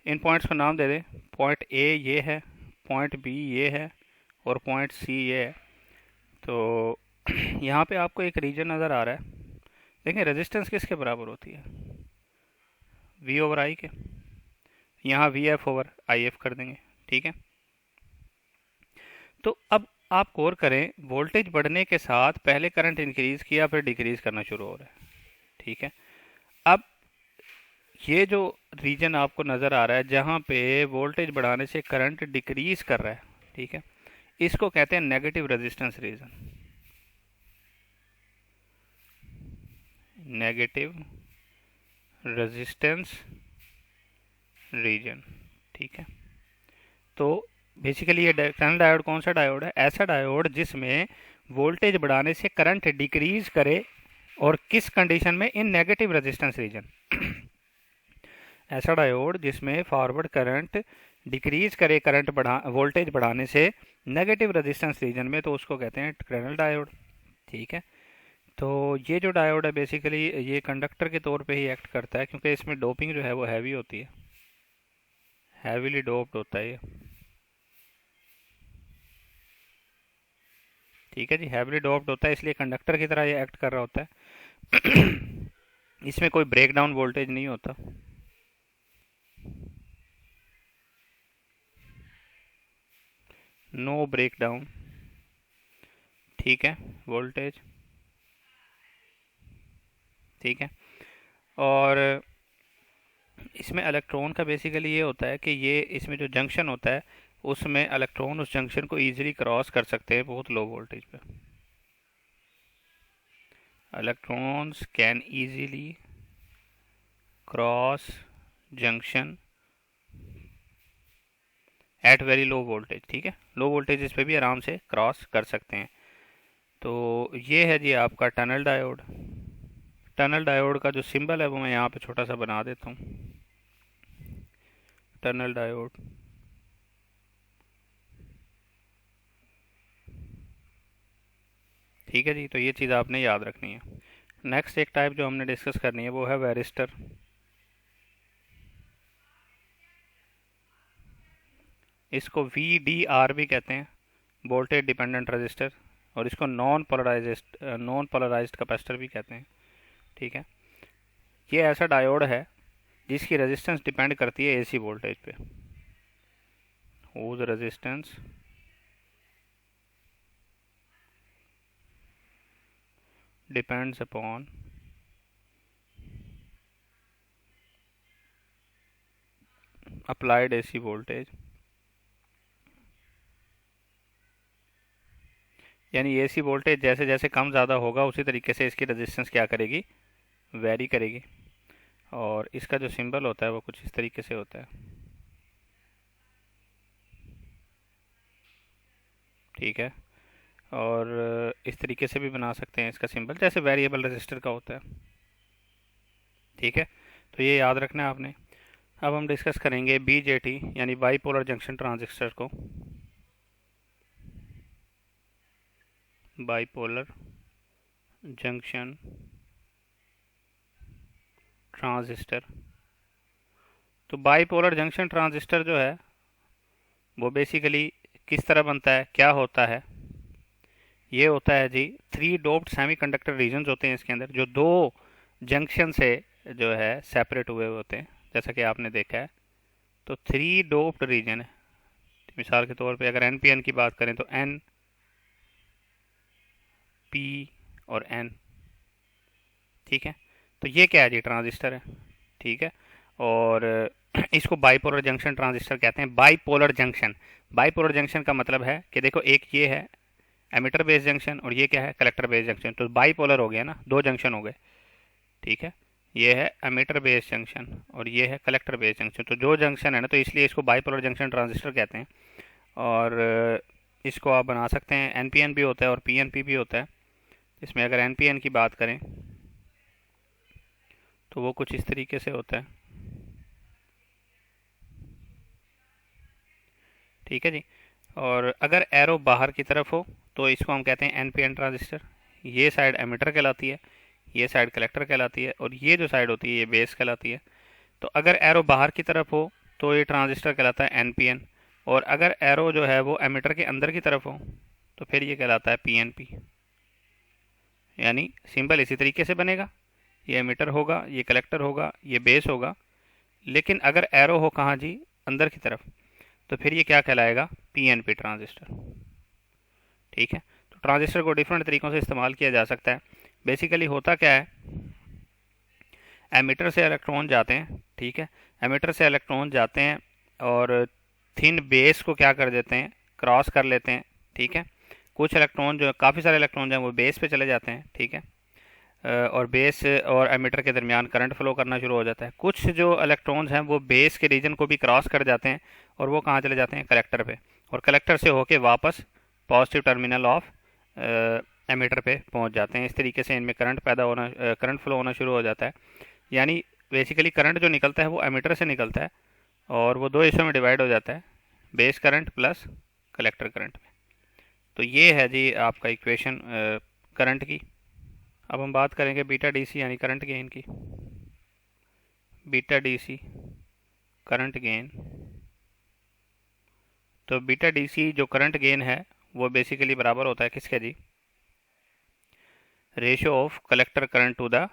इन पॉइंट्स को नाम दे दें। पॉइंट ए ये है, पॉइंट बी ये है, और पॉइंट सी ये है। तो यहाँ पे आपको एक रीजन नज़र आ रहा है। देखें रेजिस्टेंस किसके बराबर होती है, वी ओवर आई के। यहाँ V F over I F कर देंगे, ठीक है। तो अब आप गौर करें, वोल्टेज बढ़ने के साथ पहले करंट इंक्रीज किया फिर डिक्रीज करना शुरू हो रहा है, ठीक है। अब ये जो रीजन आपको नज़र आ रहा है जहाँ पे वोल्टेज बढ़ाने से करंट डिक्रीज कर रहा है, ठीक है, इसको कहते हैं negative resistance region, negative resistance region, ठीक है। तो बेसिकली ये टनल डायोड कौन सा डायोड है, ऐसा डायोड जिसमें वोल्टेज बढ़ाने से करंट डिक्रीज करे, और किस कंडीशन में, इन नेगेटिव रेजिस्टेंस रीजन। ऐसा डायोड जिसमें फॉरवर्ड करंट डिक्रीज करे करंट बढ़ा वोल्टेज बढ़ाने से नेगेटिव रेजिस्टेंस रीजन में, तो उसको कहते हैं टनल डायोड, ठीक है। तो ये जो डायोड है बेसिकली ये कंडक्टर के तौर पे ही एक्ट करता है, क्योंकि इसमें डोपिंग जो है वो हैवी होती है, हैवीली डोप्ड होता है ये, ठीक है जी, हैवीली डोप्ड होता है, इसलिए कंडक्टर की तरह ये एक्ट कर रहा होता है। इसमें कोई ब्रेक डाउन वोल्टेज नहीं होता, नो ब्रेक डाउन, ठीक है, वोल्टेज, ठीक है। और इसमें इलेक्ट्रॉन का बेसिकली ये होता है कि ये इसमें जो जंक्शन होता है उसमें इलेक्ट्रॉन उस जंक्शन को इजीली क्रॉस कर सकते हैं बहुत लो वोल्टेज पे, electrons can easily cross junction at very low voltage, ठीक है, लो वोल्टेज इस पे भी आराम से क्रॉस कर सकते हैं। तो ये है जी आपका टनल डायोड। टनल डायोड का जो सिंबल है वो मैं यहाँ पे छोटा सा बना देता हूँ, टनल डायोड, ठीक है जी। तो ये चीज़ आपने याद रखनी है। नेक्स्ट एक टाइप जो हमने डिस्कस करनी है वो है वेरिस्टर। इसको वी डी आर भी कहते हैं, वोल्टेज डिपेंडेंट रजिस्टर, और इसको नॉन पोलराइज्ड कैपेसिटर भी कहते हैं, ठीक है। ये ऐसा डायोड है जिसकी रेजिस्टेंस डिपेंड करती है एसी वोल्टेज पे, whose resistance depends upon applied AC voltage, यानी एसी वोल्टेज जैसे जैसे कम ज़्यादा होगा उसी तरीके से इसकी रेजिस्टेंस क्या करेगी, वेरी करेगी। और इसका जो सिंबल होता है वो कुछ इस तरीके से होता है, ठीक है। और इस तरीके से भी बना सकते हैं इसका सिंबल, जैसे वेरिएबल रजिस्टर का होता है, ठीक है। तो ये याद रखना है आपने। अब हम डिस्कस करेंगे बीजेटी यानी बाईपोलर जंक्शन ट्रांजिस्टर को। Bipolar junction transistor. तो बाईपोलर जंक्शन ट्रांजिस्टर जो है वो बेसिकली किस तरह बनता है, क्या होता है, ये होता है जी, थ्री डोप्ड सेमीकंडक्टर रीजन्स होते हैं इसके अंदर, जो दो जंक्शन से जो है सेपरेट हुए होते हैं, जैसा कि आपने देखा है। तो थ्री डोप्ड रीजन है। मिसाल के तौर पे अगर एन पी एन की बात करें तो एन, पी और एन, ठीक है। तो ये क्या है जी, ट्रांजिस्टर है, ठीक है। और इसको बाईपोलर जंक्शन ट्रांजिस्टर कहते हैं। बाईपोलर जंक्शन, बाईपोलर जंक्शन का मतलब है कि देखो एक ये है एमिटर बेस जंक्शन और ये क्या है, कलेक्टर बेस जंक्शन। तो बाईपोलर हो गया ना, दो जंक्शन हो गए, ठीक है। ये है एमिटर बेस जंक्शन और ये है कलेक्टर बेस जंक्शन। तो जो जंक्शन है ना, तो इसलिए इसको बाईपोलर जंक्शन ट्रांजिस्टर कहते हैं। और इसको आप बना सकते हैं, एनपीएन भी होता है और पीएनपी भी होता है। इसमें अगर एनपीएन की बात करें तो वो कुछ इस तरीके से होता है, ठीक है जी। और अगर एरो बाहर की तरफ हो तो इसको हम कहते हैं एनपीएन ट्रांजिस्टर। ये साइड एमिटर कहलाती है, ये साइड कलेक्टर कहलाती है और ये जो साइड होती है ये बेस कहलाती है। तो अगर एरो बाहर की तरफ हो तो ये ट्रांजिस्टर कहलाता है एनपीएन, और अगर एरो जो है वो एमिटर के अंदर की तरफ हो तो फिर ये कहलाता है पीएनपी। यानी सिंबल इसी तरीके से बनेगा, ये एमिटर होगा, ये कलेक्टर होगा, ये बेस होगा। लेकिन अगर एरो हो कहाँ जी, अंदर की तरफ, तो फिर ये क्या कहलाएगा, पीएनपी ट्रांजिस्टर, ठीक है। तो ट्रांजिस्टर को डिफरेंट तरीक़ों से इस्तेमाल किया जा सकता है। बेसिकली होता क्या है, एमिटर से इलेक्ट्रॉन जाते हैं, ठीक है। एमिटर से इलेक्ट्रॉन जाते हैं और थिन बेस को क्या कर देते हैं, क्रॉस कर लेते हैं, ठीक है। कुछ इलेक्ट्रॉन जो, काफ़ी सारे इलेक्ट्रॉन जो हैं वो बेस पे चले जाते हैं, ठीक है। और बेस और एमिटर के दरमियान करंट फ्लो करना शुरू हो जाता है। कुछ जो इलेक्ट्रॉन्स हैं वो बेस के रीजन को भी क्रॉस कर जाते हैं और वो कहाँ चले जाते हैं, कलेक्टर पे, और कलेक्टर से होके वापस पॉजिटिव टर्मिनल ऑफ एमिटर पे पहुंच जाते हैं। इस तरीके से इनमें करंट पैदा होना, करंट फ्लो होना शुरू हो जाता है। यानी बेसिकली करंट जो निकलता है वो एमिटर से निकलता है और वो दो हिस्सों में डिवाइड हो जाता है, base current plus collector current में। तो ये है जी आपका इक्वेशन करंट की। अब हम बात करेंगे बीटा डीसी यानी करंट गेन की। Beta DC current gain. तो बीटा डीसी जो करंट गेन है वो बेसिकली बराबर होता है किसके जी, ratio of collector current to the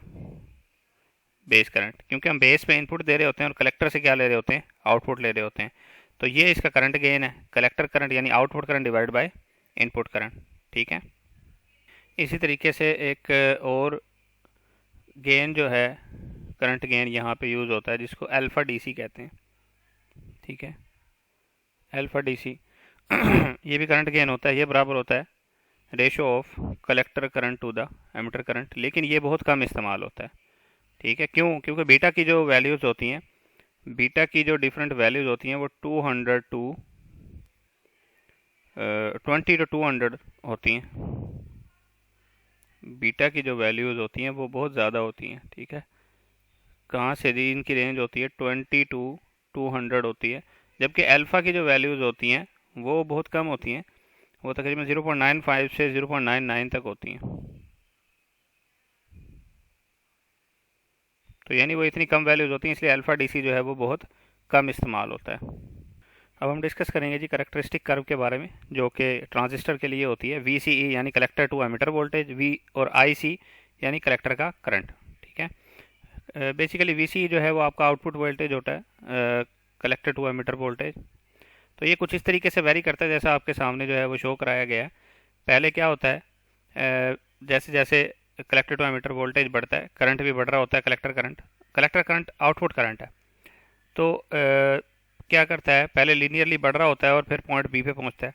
base current. क्योंकि हम बेस पे इनपुट दे रहे होते हैं और कलेक्टर से क्या ले रहे होते हैं, आउटपुट ले रहे होते हैं। तो ये इसका करंट गेन है, कलेक्टर करंट यानी output current divide by input current, ठीक है। इसी तरीके से एक और गेन जो है, करंट गेन यहाँ पे यूज़ होता है जिसको अल्फ़ा डीसी कहते हैं, ठीक है। अल्फ़ा डीसी ये भी करंट गेन होता है, ये बराबर होता है ratio of collector current to the emitter current. लेकिन ये बहुत कम इस्तेमाल होता है, ठीक है। क्यों, क्योंकि बीटा की जो वैल्यूज़ होती हैं, बीटा की जो डिफरेंट वैल्यूज़ होती हैं वो 200 टू 20 टू 200 होती हैं। बीटा की जो वैल्यूज़ होती हैं वो बहुत ज़्यादा होती हैं, ठीक है। कहाँ से जी, इनकी रेंज होती है 20 टू 200 होती है। जबकि अल्फ़ा की जो वैल्यूज़ होती हैं वो बहुत कम होती हैं, वो तकरीबन 0.95 से 0.99 तक होती हैं। तो यानी वो इतनी कम वैल्यूज़ होती हैं, इसलिए अल्फ़ा डीसी जो है वो बहुत कम इस्तेमाल होता है। अब हम डिस्कस करेंगे जी करेक्टरिस्टिक कर्व के बारे में, जो कि ट्रांजिस्टर के लिए होती है। वी सी ई यानी collector to emitter voltage, V और आई सी यानी कलेक्टर का करंट, ठीक है। बेसिकली वी सी जो है वो आपका आउटपुट वोल्टेज होता है कलेक्टर टू एमिटर वोल्टेज। तो ये कुछ इस तरीके से वेरी करता है जैसा आपके सामने जो है वो शो कराया गया है। पहले क्या होता है, जैसे जैसे कलेक्टर टू एमिटर वोल्टेज बढ़ता है, करंट भी बढ़ रहा होता है, collector current. Collector current output current है। तो क्या करता है, पहले लीनियरली बढ़ रहा होता है और फिर पॉइंट बी पे पहुंचता है।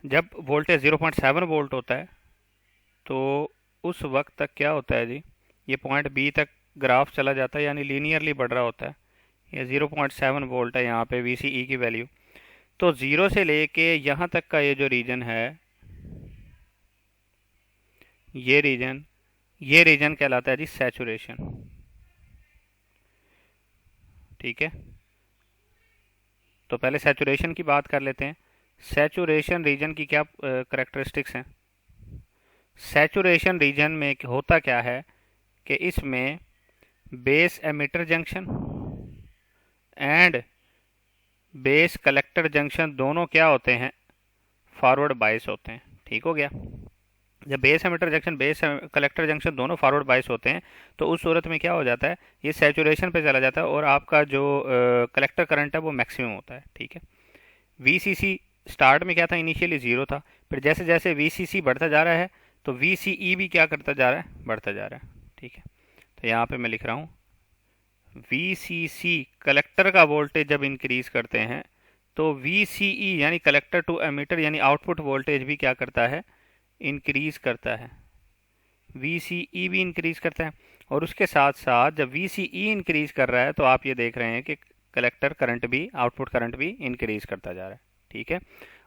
जब वोल्टेज 0.7 वोल्ट होता है तो उस वक्त तक क्या होता है जी, ये पॉइंट बी तक ग्राफ चला जाता है, यानी लीनियरली बढ़ रहा होता है। ये 0.7 वोल्ट है यहाँ पे वी सी ई की वैल्यू। तो ज़ीरो से लेके यहाँ तक का ये जो रीजन है, ये रीजन कहलाता है जी सैचुरेशन। ठीक है, तो पहले सैचुरेशन की बात कर लेते हैं। सैचुरेशन रीजन की क्या करेक्टरिस्टिक्स हैं। सैचुरेशन रीजन में होता क्या है कि इसमें base emitter junction and base collector junction दोनों क्या होते हैं, फॉरवर्ड बायस होते हैं। ठीक हो गया। जब base emitter junction base collector junction दोनों फॉरवर्ड बायस होते हैं तो उस सूरत में क्या हो जाता है, ये सैचुरेशन पे चला जाता है और आपका जो कलेक्टर करंट है वो मैक्सिमम होता है। ठीक है, वीसीसी स्टार्ट में क्या था, इनिशियली ज़ीरो था, फिर जैसे जैसे वीसीसी बढ़ता जा रहा है तो वीसीई भी क्या करता जा रहा है, बढ़ता जा रहा है। ठीक है, तो यहाँ पे मैं लिख रहा हूँ वीसीसी कलेक्टर का वोल्टेज जब इंक्रीज करते हैं तो वीसीई यानी कलेक्टर टू एमीटर यानी आउटपुट वोल्टेज भी क्या करता है, इंक्रीज करता है। वीसीई भी इंक्रीज करता है और उसके साथ साथ जब वीसीई इंक्रीज कर रहा है तो आप ये देख रहे हैं कि कलेक्टर करंट भी, आउटपुट करंट भी इंक्रीज करता जा रहा है। ठीक है,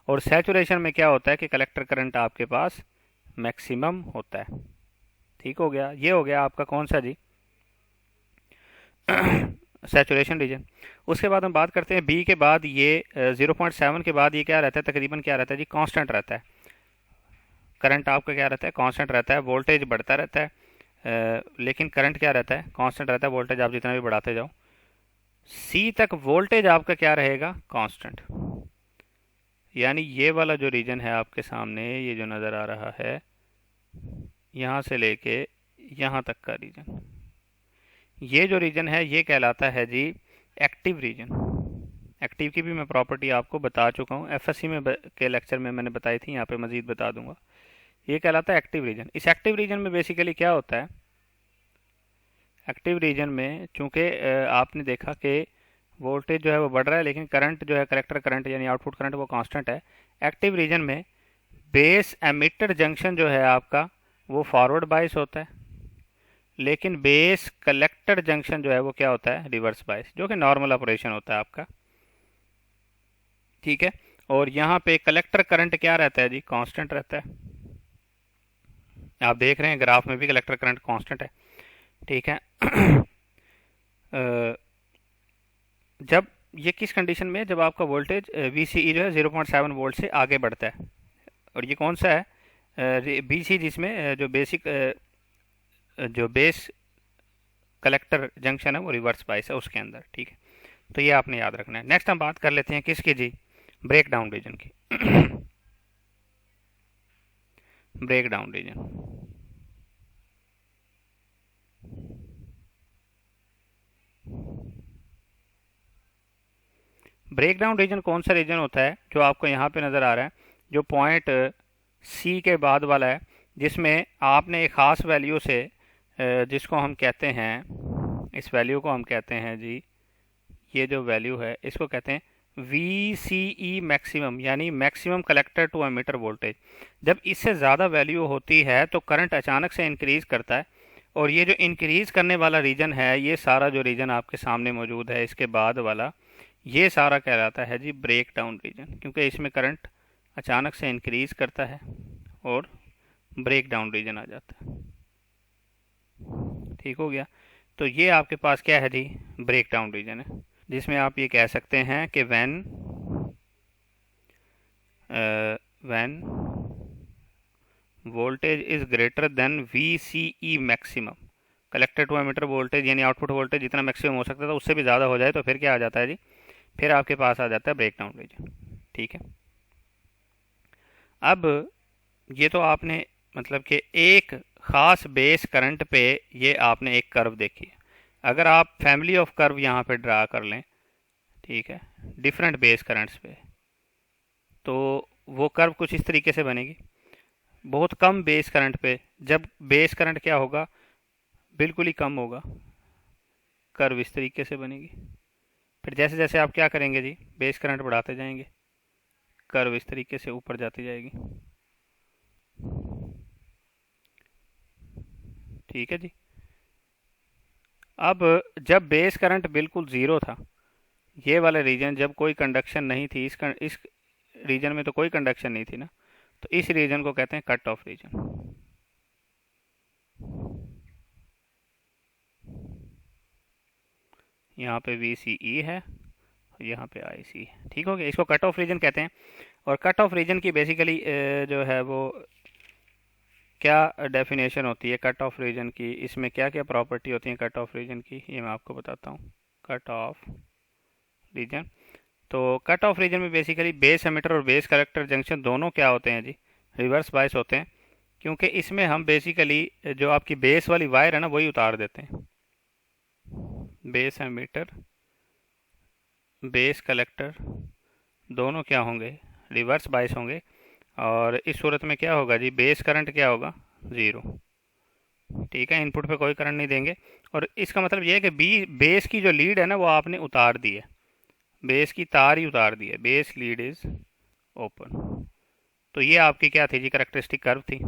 और सैचुरेशन में क्या होता है कि कलेक्टर करंट आपके पास मैक्सिमम होता है। ठीक हो गया, ये हो गया आपका कौन सा जी, सैचुरेशन रीजन। उसके बाद हम बात करते हैं बी के बाद, ये 0.7 के बाद ये क्या रहता है, तकरीबन क्या रहता है जी, कांस्टेंट रहता है। करंट आपका क्या रहता है, कांस्टेंट रहता है। वोल्टेज बढ़ता रहता है लेकिन करंट क्या रहता है, कांस्टेंट रहता है। वोल्टेज आप जितना भी बढ़ाते जाओ, सी तक वोल्टेज आपका क्या रहेगा, कांस्टेंट। यानी ये वाला जो रीजन है आपके सामने, ये जो नज़र आ रहा है, यहाँ से लेके यहाँ तक का रीजन, ये जो रीजन है ये कहलाता है जी एक्टिव रीजन। एक्टिव की भी मैं प्रॉपर्टी आपको बता चुका हूँ, एफएससी में के लेक्चर में मैंने बताई थी, यहाँ पे मज़ीद बता दूंगा। ये कहलाता है एक्टिव रीजन। इस एक्टिव रीजन में बेसिकली क्या होता है, एक्टिव रीजन में चूंकि आपने देखा कि वोल्टेज जो है वो बढ़ रहा है लेकिन करंट जो है, कलेक्टर करंट यानी आउटपुट करंट, वो कांस्टेंट है। एक्टिव रीजन में बेस एमिटर जंक्शन जो है आपका वो फॉरवर्ड बायस होता है, लेकिन बेस कलेक्टर जंक्शन जो है वो क्या होता है, रिवर्स बायस, जो कि नॉर्मल ऑपरेशन होता है आपका। ठीक है, और यहाँ पे कलेक्टर करंट क्या रहता है जी, कांस्टेंट रहता है। आप देख रहे हैं ग्राफ में भी कलेक्टर करंट कांस्टेंट है। ठीक है, जब ये किस कंडीशन में है, जब आपका वोल्टेज वीसीई जो है 0.7 वोल्ट से आगे बढ़ता है। और ये कौन सा है, बीसी, जिसमें जो बेस कलेक्टर जंक्शन है वो रिवर्स बायस है उसके अंदर। ठीक है, तो ये आपने याद रखना है। नेक्स्ट हम बात कर लेते हैं किसकी जी, ब्रेक डाउन रीजन की। Break down region, break down region कौन सा रीजन होता है, जो आपको यहाँ पे नज़र आ रहा है, जो पॉइंट सी के बाद वाला है, जिसमें आपने एक ख़ास वैल्यू से जिसको हम कहते हैं, इस वैल्यू को हम कहते हैं जी, ये जो वैल्यू है इसको कहते हैं वी सी ई मैक्सिमम, यानी maximum collector to emitter voltage. जब इससे ज़्यादा वैल्यू होती है तो करंट अचानक से इंक्रीज़ करता है, और ये जो इंक्रीज़ करने वाला रीजन है, ये सारा जो रीजन आपके सामने मौजूद है इसके बाद वाला, ये सारा कहलाता है जी ब्रेक डाउन रीजन, क्योंकि इसमें करंट अचानक से इंक्रीज़ करता है और ब्रेक डाउन रीजन आ जाता है। ठीक हो गया, तो ये आपके पास क्या है जी, ब्रेक डाउन रीजन है, जिसमें आप ये कह सकते हैं कि when voltage is greater than V C E maximum, collector to emitter voltage यानी आउटपुट वोल्टेज जितना मैक्सिमम हो सकता था उससे भी ज़्यादा हो जाए तो फिर क्या आ जाता है जी, फिर आपके पास आ जाता है ब्रेक डाउन रीजन। ठीक है, अब ये तो आपने मतलब कि एक ख़ास बेस करंट पे ये आपने एक कर्व देखी है। अगर आप फैमिली ऑफ कर्व यहाँ पे ड्रा कर लें, ठीक है, डिफरेंट बेस करंट्स पे, तो वो कर्व कुछ इस तरीके से बनेगी। बहुत कम बेस करंट पे, जब बेस करंट क्या होगा, बिल्कुल ही कम होगा, कर्व इस तरीके से बनेगी। फिर जैसे जैसे आप क्या करेंगे जी, बेस करंट बढ़ाते जाएंगे, कर्व इस तरीके से ऊपर जाती जाएगी। ठीक है जी। अब जब बेस करंट बिल्कुल ज़ीरो था, ये वाला रीजन जब कोई कंडक्शन नहीं थी, इस रीजन में तो कोई कंडक्शन नहीं थी ना, तो इस रीजन को कहते हैं कट ऑफ रीजन। यहाँ पे VCE है, यहाँ पे IC है। ठीक हो गया, इसको कट ऑफ रीजन कहते हैं। और कट ऑफ रीजन की बेसिकली जो है वो क्या डेफिनेशन होती है कट ऑफ रीजन की, इसमें क्या क्या प्रॉपर्टी होती है कट ऑफ रीजन की, ये मैं आपको बताता हूँ। कट ऑफ रीजन, तो कट ऑफ रीजन में बेसिकली बेस एमिटर और बेस कलेक्टर जंक्शन दोनों क्या होते हैं जी, रिवर्स बायस होते हैं। क्योंकि इसमें हम बेसिकली जो आपकी बेस वाली वायर है ना वही उतार देते हैं। बेस एमिटर, बेस कलेक्टर दोनों क्या होंगे, रिवर्स बायस होंगे। और इस सूरत में क्या होगा जी, बेस करंट क्या होगा, ज़ीरो। ठीक है, इनपुट पे कोई करंट नहीं देंगे। और इसका मतलब ये है कि बेस की जो लीड है ना वो आपने उतार दी है, बेस की तार ही उतार दी है, बेस लीड इज ओपन। तो ये आपकी क्या थी जी, करेक्टरिस्टिक कर्व थी।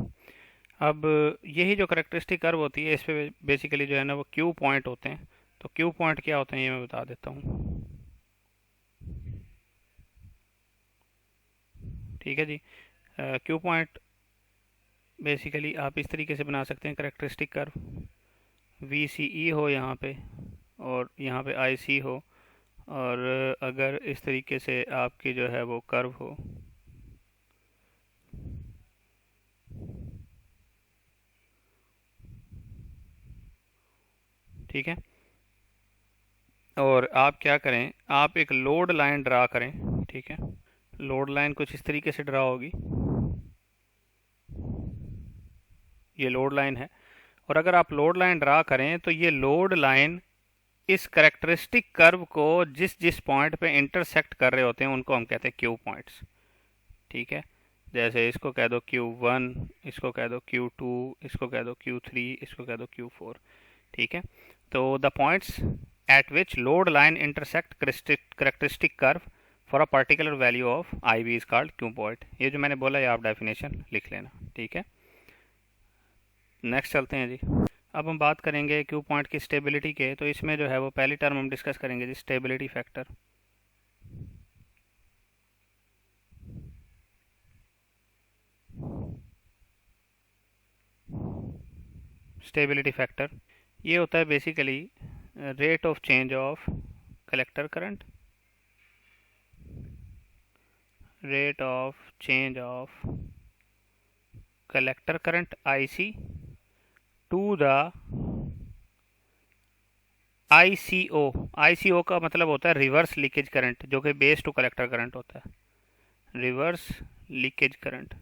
अब यही जो करेक्टरिस्टिक कर्व होती है, इस पे बेसिकली जो है ना वो क्यू पॉइंट होते हैं। तो क्यू पॉइंट क्या होते हैं ये मैं बता देता हूँ। ठीक है जी, क्यू पॉइंट बेसिकली आप इस तरीके से बना सकते हैं, करेक्टरिस्टिक कर्व VCE हो यहाँ पे, और यहाँ पे IC हो, और अगर इस तरीके से आपकी जो है वो कर्व हो, ठीक है। और आप क्या करें, आप एक लोड लाइन ड्रा करें। ठीक है, लोड लाइन कुछ इस तरीके से ड्रा होगी, ये लोड लाइन है। और अगर आप लोड लाइन ड्रा करें तो ये लोड लाइन इस करेक्टरिस्टिक कर्व को जिस जिस पॉइंट पे इंटरसेक्ट कर रहे होते हैं उनको हम कहते हैं क्यू पॉइंट्स। ठीक है, जैसे इसको कह दो Q1, इसको कह दो Q2, इसको कह दो Q3, इसको कह दो Q4। ठीक है, तो the points at which load line intersect characteristic curve for a particular value of IB is called Q point. ये जो मैंने बोला ये आप डेफिनेशन लिख लेना। ठीक है, नेक्स्ट चलते हैं जी। अब हम बात करेंगे क्यू पॉइंट की स्टेबिलिटी के, तो इसमें जो है वो पहली टर्म हम डिस्कस करेंगे जी, स्टेबिलिटी फैक्टर। स्टेबिलिटी फैक्टर ये होता है basically rate of change of collector current, rate of change of collector current IC to the ICO का मतलब होता है रिवर्स लीकेज करंट, जो कि बेस टू कलेक्टर करंट होता है, रिवर्स लीकेज करंट।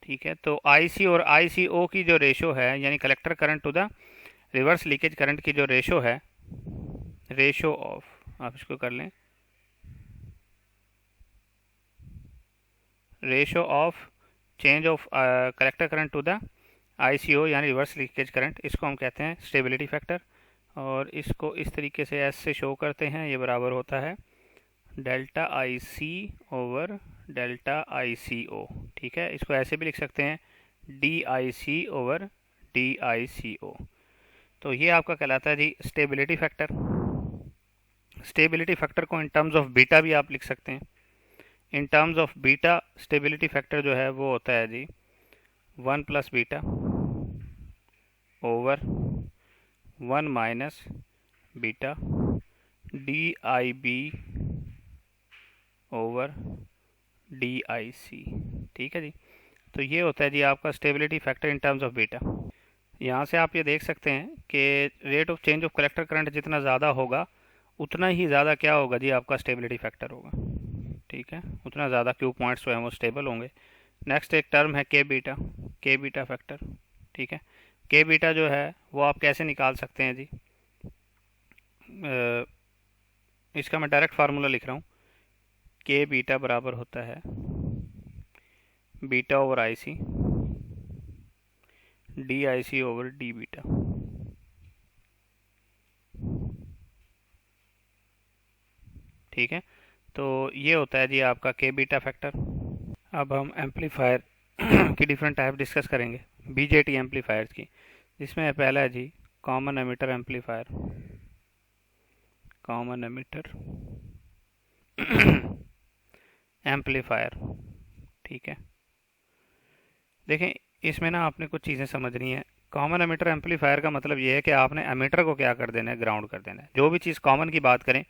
ठीक है, तो IC और ICO की जो रेशो है, यानी collector current to the reverse leakage current की जो रेशो है, रेशो ऑफ, आप इसको कर लें, ratio of change of collector current to the ICO यानी रिवर्स लीकेज करंट, इसको हम कहते हैं स्टेबिलिटी फैक्टर। और इसको इस तरीके से S से शो करते हैं, ये बराबर होता है delta IC over delta ICO। ठीक है, इसको ऐसे भी लिख सकते हैं DIC ओवर DICO। तो ये आपका कहलाता है जी स्टेबिलिटी फैक्टर। स्टेबिलिटी फैक्टर को इन टर्म्स ऑफ बीटा भी आप लिख सकते हैं। In terms of beta stability factor जो है वो होता है जी 1 plus beta over 1 minus beta DIB over DIC। ठीक है जी, तो ये होता है जी आपका stability factor in terms of beta. यहाँ से आप ये देख सकते हैं कि rate of change of collector current जितना ज़्यादा होगा उतना ही ज़्यादा क्या होगा जी, आपका स्टेबिलिटी फैक्टर होगा। ठीक है, उतना ज़्यादा क्यू पॉइंट्स जो हैं वो स्टेबल होंगे। नेक्स्ट एक टर्म है के बीटा फैक्टर। ठीक है, के बीटा जो है वो आप कैसे निकाल सकते हैं जी, इसका मैं डायरेक्ट फार्मूला लिख रहा हूँ। के बीटा बराबर होता है beta over IC DIC over D beta. ठीक है, तो ये होता है जी आपका के बीटा फैक्टर। अब हम एम्पलीफायर की डिफरेंट टाइप डिस्कस करेंगे, बीजेटी एम्पलीफायर्स की, जिसमें पहला है जी common emitter amplifier. Common emitter amplifier, ठीक है। देखें, इसमें ना आपने कुछ चीज़ें समझनी है। कॉमन एमिटर एम्पलीफायर का मतलब ये है कि आपने एमिटर को क्या कर देना है, ग्राउंड कर देना है। जो भी चीज़ कॉमन की बात करें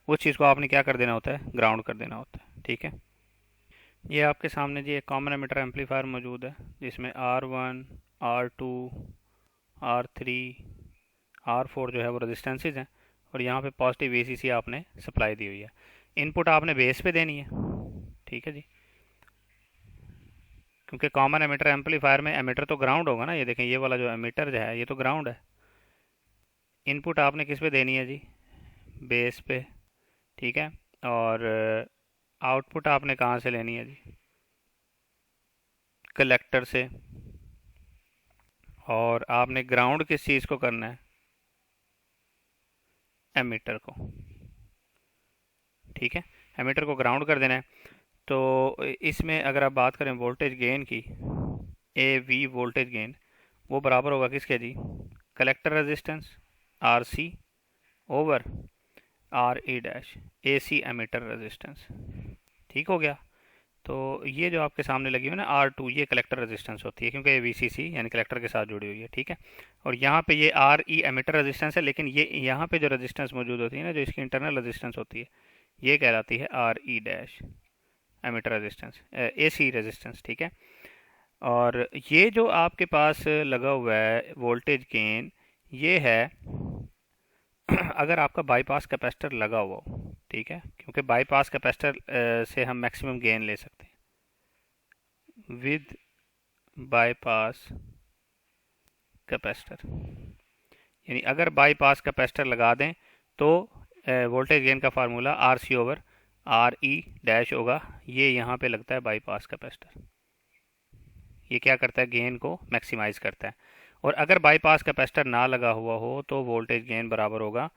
उस चीज़ को आपने क्या कर देना होता है, ग्राउंड कर देना होता है, ठीक है। ये आपके सामने जी एक कॉमन एमिटर एम्पलीफायर मौजूद है, जिसमें R1, R2, R3, R4 जो है वो रेजिस्टेंसेज हैं, और यहाँ पे पॉजिटिव VCC आपने सप्लाई दी हुई है। इनपुट आपने बेस पे देनी है, ठीक है जी, क्योंकि कॉमन एमिटर एम्पलीफायर में एमिटर तो ग्राउंड होगा ना। ये देखें, ये वाला जो एमिटर जो है ये तो ग्राउंड है। इनपुट आपने किस पे देनी है जी, बेस पे, ठीक है। और आउटपुट आपने कहाँ से लेनी है जी, कलेक्टर से। और आपने ग्राउंड किस चीज़ को करना है, एमिटर को, ठीक है। एमिटर को ग्राउंड कर देना है। तो इसमें अगर आप बात करें वोल्टेज गेन की, AV वोल्टेज गेन, वो बराबर होगा किसके जी, collector resistance RC over RE dash AC emitter resistance, ठीक हो गया। तो ये जो आपके सामने लगी हुई है ना R2, ये कलेक्टर रेजिस्टेंस होती है, क्योंकि ये VCC यानी कलेक्टर के साथ जुड़ी हुई है, ठीक है। और यहाँ पे ये RE एमिटर रेजिस्टेंस है, लेकिन ये यहाँ पे जो रेजिस्टेंस मौजूद होती है ना, जो इसकी इंटरनल रेजिस्टेंस होती है, ये कहलाती है RE dash emitter resistance, AC resistance, ठीक है। और ये जो आपके पास लगा हुआ है वोल्टेज गेन, ये है अगर आपका बाईपास कैपेसिटर लगा हुआ हो, ठीक है, क्योंकि बाईपास कैपेसिटर से हम मैक्सिमम गेन ले सकते हैं विद बाईपास कैपेसिटर। यानी अगर बाईपास कैपेसिटर लगा दें तो वोल्टेज गेन का formula RC over RE dash होगा। ये यहाँ पे लगता है बाईपास कैपेसिटर, ये क्या करता है, गेन को मैक्सिमाइज करता है। और अगर बाईपास कैपेसिटर ना लगा हुआ हो तो वोल्टेज गेन बराबर होगा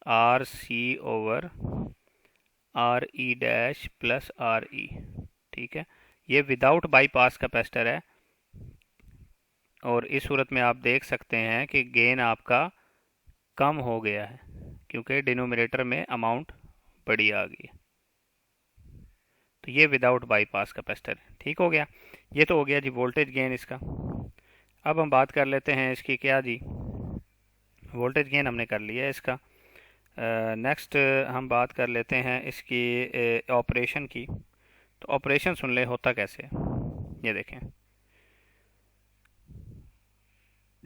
RC over RE dash plus RE, ठीक है। ये विदाउट बाईपास कैपेसिटर है, और इस सूरत में आप देख सकते हैं कि गेन आपका कम हो गया है, क्योंकि डिनोमिनेटर में अमाउंट बड़ी आ गई है। तो ये विदाउट बाईपास कैपेसिटर, ठीक हो गया। ये तो हो गया जी वोल्टेज गेन इसका। अब हम बात कर लेते हैं इसकी क्या जी, वोल्टेज गेन हमने कर लिया है इसका। नेक्स्ट हम बात कर लेते हैं इसकी ऑपरेशन की। तो ऑपरेशन सुन ले होता कैसे है, ये देखें।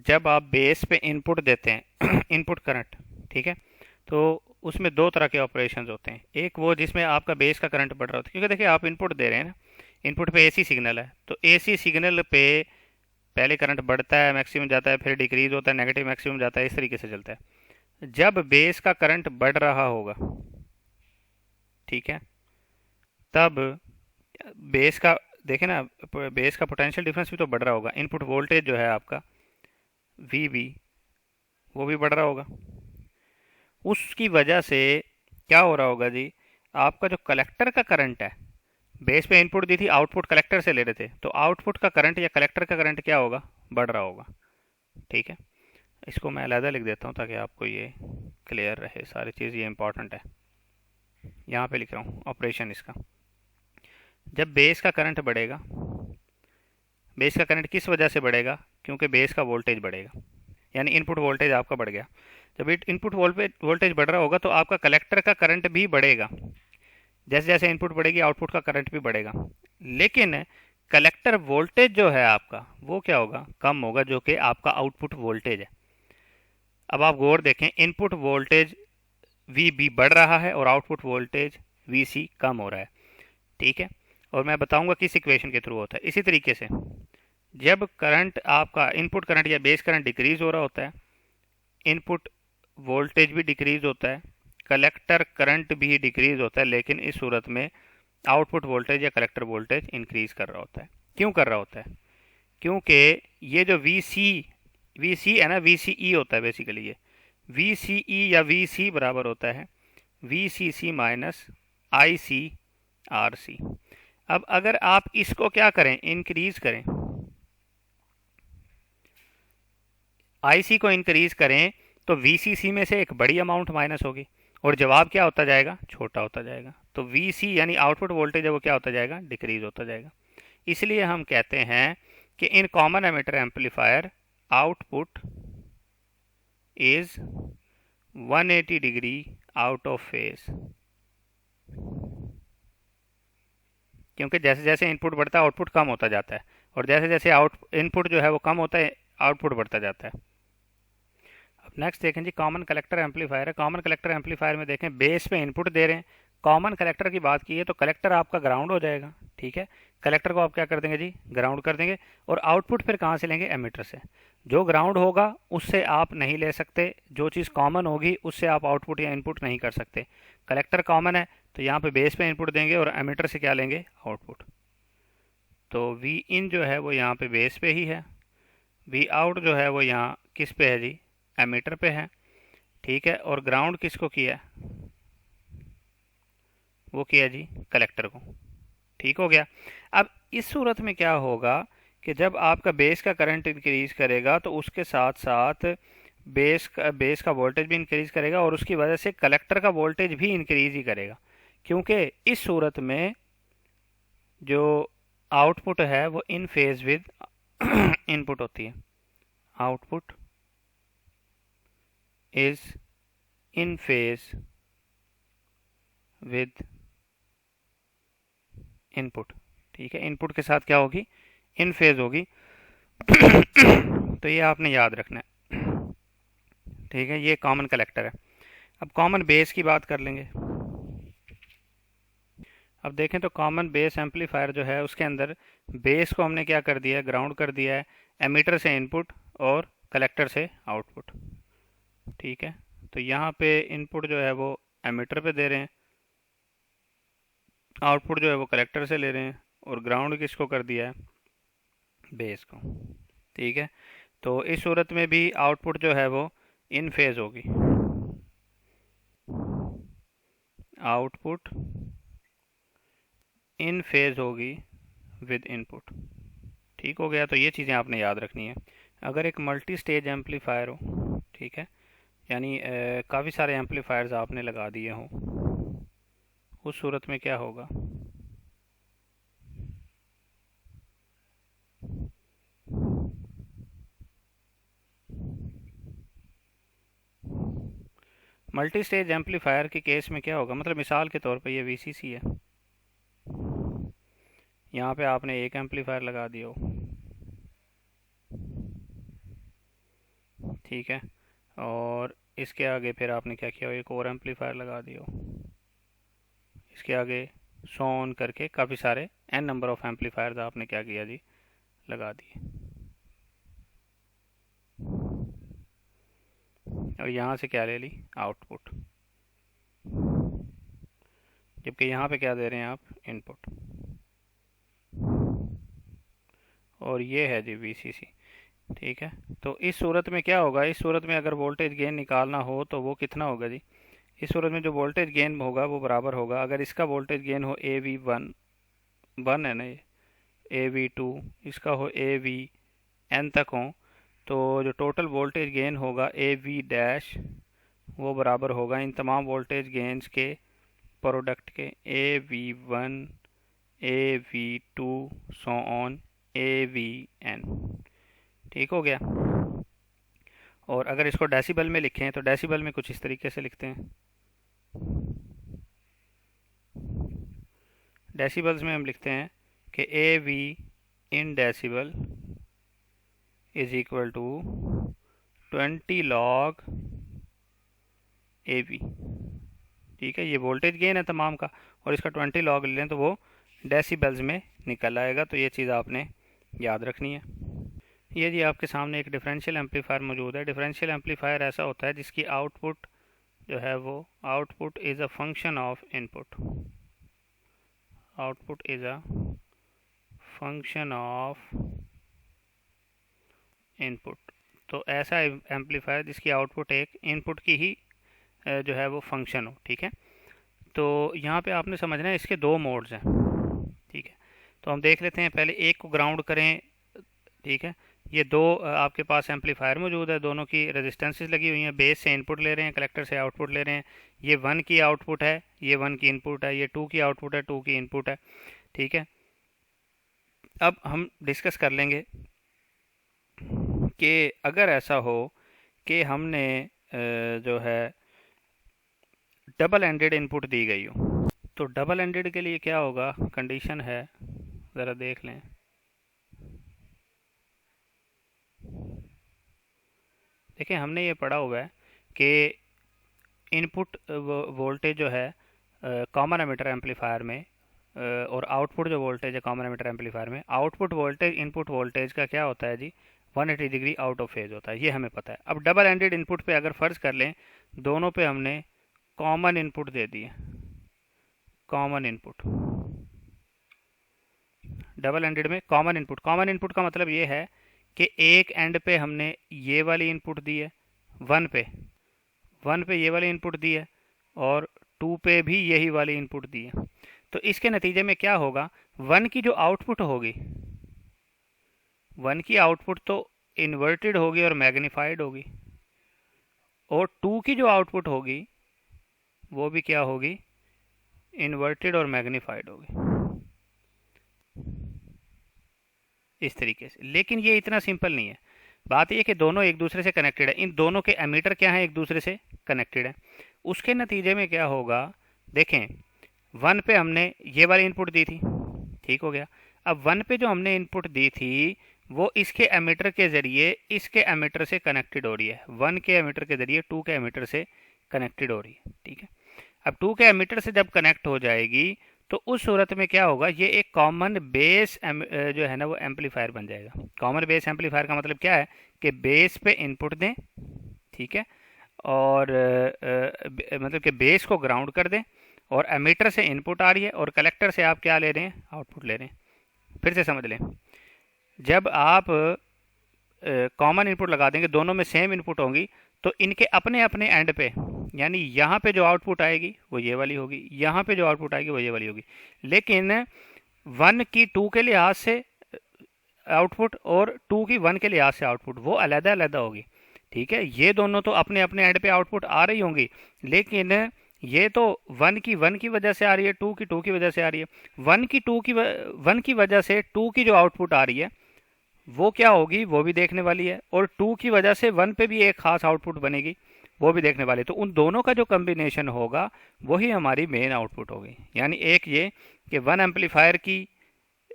जब आप बेस पे इनपुट देते हैं इनपुट करंट, ठीक है, तो उसमें दो तरह के ऑपरेशंस होते हैं। एक वो जिसमें आपका बेस का करंट बढ़ रहा होता है, क्योंकि देखिए आप इनपुट दे रहे हैं ना, इनपुट पे AC सिग्नल है, तो AC सिग्नल पे पहले करंट बढ़ता है, मैक्सिमम जाता है, फिर डिक्रीज होता है, नेगेटिव मैक्सिमम जाता है, इस तरीके से चलता है। जब बेस का करंट बढ़ रहा होगा, ठीक है, तब बेस का, देखें ना, बेस का पोटेंशियल डिफरेंस भी तो बढ़ रहा होगा। इनपुट वोल्टेज जो है आपका VB, वो भी बढ़ रहा होगा। उसकी वजह से क्या हो रहा होगा जी, आपका जो कलेक्टर का करंट है, बेस पे इनपुट दी थी, आउटपुट कलेक्टर से ले रहे थे, तो आउटपुट का करंट या कलेक्टर का करंट क्या होगा, बढ़ रहा होगा, ठीक है। इसको मैं अलहदा लिख देता हूँ ताकि आपको ये क्लियर रहे सारी चीज़, ये इंपॉर्टेंट है। यहाँ पे लिख रहा हूँ ऑपरेशन इसका। जब बेस का करंट बढ़ेगा, बेस का करंट किस वजह से बढ़ेगा, क्योंकि बेस का वोल्टेज बढ़ेगा, यानी इनपुट वोल्टेज आपका बढ़ गया। जब इनपुट वोल्टेज बढ़ रहा होगा तो आपका कलेक्टर का करंट भी बढ़ेगा। जैसे जैसे इनपुट बढ़ेगी आउटपुट का करंट भी बढ़ेगा, लेकिन कलेक्टर वोल्टेज जो है आपका वो क्या होगा, कम होगा, जो कि आपका आउटपुट वोल्टेज है। अब आप गौर देखें, इनपुट वोल्टेज VB बढ़ रहा है और आउटपुट वोल्टेज VC कम हो रहा है, ठीक है। और मैं बताऊंगा किस इक्वेशन के थ्रू होता है। इसी तरीके से जब करंट आपका इनपुट करंट या बेस करंट डिक्रीज हो रहा होता है, इनपुट वोल्टेज भी डिक्रीज होता है, कलेक्टर करंट भी डिक्रीज होता है, लेकिन इस सूरत में आउटपुट वोल्टेज या कलेक्टर वोल्टेज इंक्रीज कर रहा होता है। क्यों कर रहा होता है, क्योंकि ये जो VC है ना, VCE होता है बेसिकली। ये VCE या VC बराबर होता है VCC माइनस ICRC। अब अगर आप इसको क्या करें, इंक्रीज करें, IC को इंक्रीज करें, तो VCC में से एक बड़ी अमाउंट माइनस होगी और जवाब क्या होता जाएगा, छोटा होता जाएगा। तो VC यानी आउटपुट वोल्टेज है वो क्या होता जाएगा, डिक्रीज होता जाएगा। इसलिए हम कहते हैं कि in common emitter amplifier output is 180 degree out of phase, क्योंकि जैसे जैसे इनपुट बढ़ता है आउटपुट कम होता जाता है, और जैसे जैसे इनपुट जो है वो कम होता है आउटपुट बढ़ता जाता है। अब नेक्स्ट देखें जी, कॉमन कलेक्टर एम्पलीफायर है। कॉमन कलेक्टर एम्पलीफायर में देखें बेस पे इनपुट दे रहे हैं। कॉमन कलेक्टर की बात की है तो कलेक्टर आपका ग्राउंड हो जाएगा, ठीक है। कलेक्टर को आप क्या कर देंगे जी, ग्राउंड कर देंगे, और आउटपुट फिर कहाँ से लेंगे, एमीटर से। जो ग्राउंड होगा उससे आप नहीं ले सकते, जो चीज़ कॉमन होगी उससे आप आउटपुट या इनपुट नहीं कर सकते। कलेक्टर कॉमन है तो यहाँ पे बेस पे इनपुट देंगे और एमीटर से क्या लेंगे, आउटपुट। तो वी इन जो है वो यहाँ पे बेस पे ही है, वी आउट जो है वो यहाँ किस पे है जी, एमीटर पे है, ठीक है। और ग्राउंड किसको किया है, वो किया जी कलेक्टर को, ठीक हो गया। अब इस सूरत में क्या होगा कि जब आपका बेस का करंट इंक्रीज करेगा तो उसके साथ साथ बेस का वोल्टेज भी इंक्रीज करेगा, और उसकी वजह से कलेक्टर का वोल्टेज भी इंक्रीज ही करेगा, क्योंकि इस सूरत में जो आउटपुट है वो इन फेज विद इनपुट होती है। Output is in phase with input, ठीक है। इनपुट के साथ क्या होगी, इन फेज होगी। तो ये आपने याद रखना है, ठीक है। ये कॉमन कलेक्टर है। अब कॉमन बेस की बात कर लेंगे। अब देखें तो कॉमन बेस एम्पलीफायर जो है उसके अंदर बेस को हमने क्या कर दिया है, ग्राउंड कर दिया है, एमीटर से इनपुट और कलेक्टर से आउटपुट, ठीक है। तो यहाँ पे इनपुट जो है वो एमीटर पे दे रहे हैं, आउटपुट जो है वो कलेक्टर से ले रहे हैं, और ग्राउंड किसको कर दिया है, बेस को, ठीक है। तो इस सूरत में भी आउटपुट जो है वो इन फेज होगी, आउटपुट इन फेज होगी विद इनपुट, ठीक हो गया। तो ये चीज़ें आपने याद रखनी है। अगर एक मल्टी स्टेज एम्पलीफायर हो, ठीक है, यानी काफ़ी सारे एम्पलीफायर्स आपने लगा दिए हों, उस सूरत में क्या होगा, मल्टी स्टेज एम्पलीफायर के केस में क्या होगा, मतलब मिसाल के तौर पे ये VCC है, यहाँ पे आपने एक एम्पलीफायर लगा दिया हो, ठीक है, और इसके आगे फिर आपने क्या किया हो, एक और एम्पलीफायर लगा दिया हो, इसके आगे सोन करके काफ़ी सारे n नंबर ऑफ एम्पलीफायर्स आपने क्या किया जी, लगा दिए। और यहाँ से क्या ले ली, आउटपुट, जबकि यहाँ पे क्या दे रहे हैं आप, इनपुट, और ये है जी VCC, ठीक है। तो इस सूरत में क्या होगा, इस सूरत में अगर वोल्टेज गेन निकालना हो तो वो कितना होगा जी, इस सूरत में जो वोल्टेज गेन होगा वो बराबर होगा, अगर इसका वोल्टेज गेन हो AV1 वन है ना ये, AV2 इसका हो AVN तक हो, तो जो टोटल वोल्टेज गेन होगा AV डैश वो बराबर होगा इन तमाम वोल्टेज गेन्स के प्रोडक्ट के, AV1 AV2 so on AVN, ठीक हो गया। और अगर इसको डेसिबल में लिखें तो डेसिबल में कुछ इस तरीके से लिखते हैं, डेसिबल्स में हम लिखते हैं कि AV in decibel is equal to 20 log AV, ठीक है। ये वोल्टेज गेन है तमाम का, और इसका 20 log ले लें तो वो डेसिबल्स में निकल आएगा। तो ये चीज़ आपने याद रखनी है। ये जी आपके सामने एक डिफरेंशियल एम्पलीफायर मौजूद है। डिफरेंशियल एम्पलीफायर ऐसा होता है जिसकी आउटपुट जो है वो, output is a function of input, output is a function of input. तो ऐसा एम्पलीफायर जिसकी आउटपुट एक इनपुट की ही जो है वो फंक्शन हो, ठीक है। तो यहाँ पे आपने समझना है इसके दो मोड्स हैं, ठीक है। तो हम देख लेते हैं, पहले एक को ग्राउंड करें, ठीक है। ये दो आपके पास एम्पलीफायर मौजूद है, दोनों की रेजिस्टेंसेस लगी हुई हैं, बेस से इनपुट ले रहे हैं, कलेक्टर से आउटपुट ले रहे हैं। ये 1 की आउटपुट है, ये 1 की इनपुट है, ये 2 की आउटपुट है, 2 की इनपुट है, ठीक है। अब हम डिस्कस कर लेंगे कि अगर ऐसा हो कि हमने जो है डबल एंडेड इनपुट दी गई हो, तो डबल एंडेड के लिए क्या होगा, कंडीशन है, ज़रा देख लें। देखिए हमने ये पढ़ा हुआ है कि इनपुट वोल्टेज जो है कॉमन एमिटर एम्पलीफायर में और आउटपुट जो वोल्टेज है कॉमन एमिटर एम्पलीफायर में, आउटपुट वोल्टेज इनपुट वोल्टेज का क्या होता है जी, 180 डिग्री आउट ऑफ फेज होता है, ये हमें पता है। अब डबल एंडेड इनपुट पे अगर फ़र्ज़ कर लें दोनों पे हमने कॉमन इनपुट दे दिए, कॉमन इनपुट, डबल एंडेड में कॉमन इनपुट, कॉमन इनपुट का मतलब ये है कि एक एंड पे हमने ये वाली इनपुट दी है, वन पे ये वाली इनपुट दी है, और 2 पे भी यही वाली इनपुट दी है। तो इसके नतीजे में क्या होगा, 1 की जो आउटपुट होगी, 1 की आउटपुट तो इन्वर्टेड होगी और मैग्नीफाइड होगी, और 2 की जो आउटपुट होगी वो भी क्या होगी, इन्वर्टेड और मैग्नीफाइड होगी, इस तरीके से। लेकिन ये इतना सिंपल नहीं है, बात यह कि दोनों एक दूसरे से कनेक्टेड है, इन दोनों के एमीटर क्या है, एक दूसरे से कनेक्टेड है। उसके नतीजे में क्या होगा, देखें 1 पे हमने ये वाली इनपुट दी थी, ठीक हो गया। अब 1 पे जो हमने इनपुट दी थी वो इसके एमीटर के ज़रिए इसके एमीटर से कनेक्टेड हो रही है, 1 के एमीटर के ज़रिए 2 के एमीटर से कनेक्टेड हो रही है, ठीक है। अब 2 के एमीटर से जब कनेक्ट हो जाएगी तो उस सूरत में क्या होगा, ये एक कॉमन बेस जो है ना वो एम्पलीफायर बन जाएगा। कॉमन बेस एम्पलीफायर का मतलब क्या है कि बेस पे इनपुट दें, ठीक है, और मतलब कि बेस को ग्राउंड कर दें, और एमीटर से इनपुट आ रही है और कलेक्टर से आप क्या ले रहे हैं, आउटपुट ले रहे हैं। फिर से समझ लें, जब आप कॉमन इनपुट लगा देंगे, दोनों में सेम इनपुट होंगी, तो इनके अपने अपने एंड पे, यानी यहाँ पे जो आउटपुट आएगी वो ये वाली होगी, यहाँ पे जो आउटपुट आएगी वो ये वाली होगी। लेकिन 1 की 2 के लिहाज से आउटपुट और 2 की 1 के लिहाज से आउटपुट वो अलग अलग होगी, ठीक है। ये दोनों तो अपने अपने एंड पे आउटपुट आ रही होंगी, लेकिन ये तो 1 की 1 की वजह से आ रही है, 2 की 2 की वजह से आ रही है। 1 की वजह से 2 की जो आउटपुट आ रही है वो क्या होगी, वो भी देखने वाली है, और 2 की वजह से 1 पे भी एक खास आउटपुट बनेगी, वो भी देखने वाली है। तो उन दोनों का जो कम्बिनेशन होगा वही हमारी मेन आउटपुट होगी। यानी एक ये कि 1 एम्पलीफायर की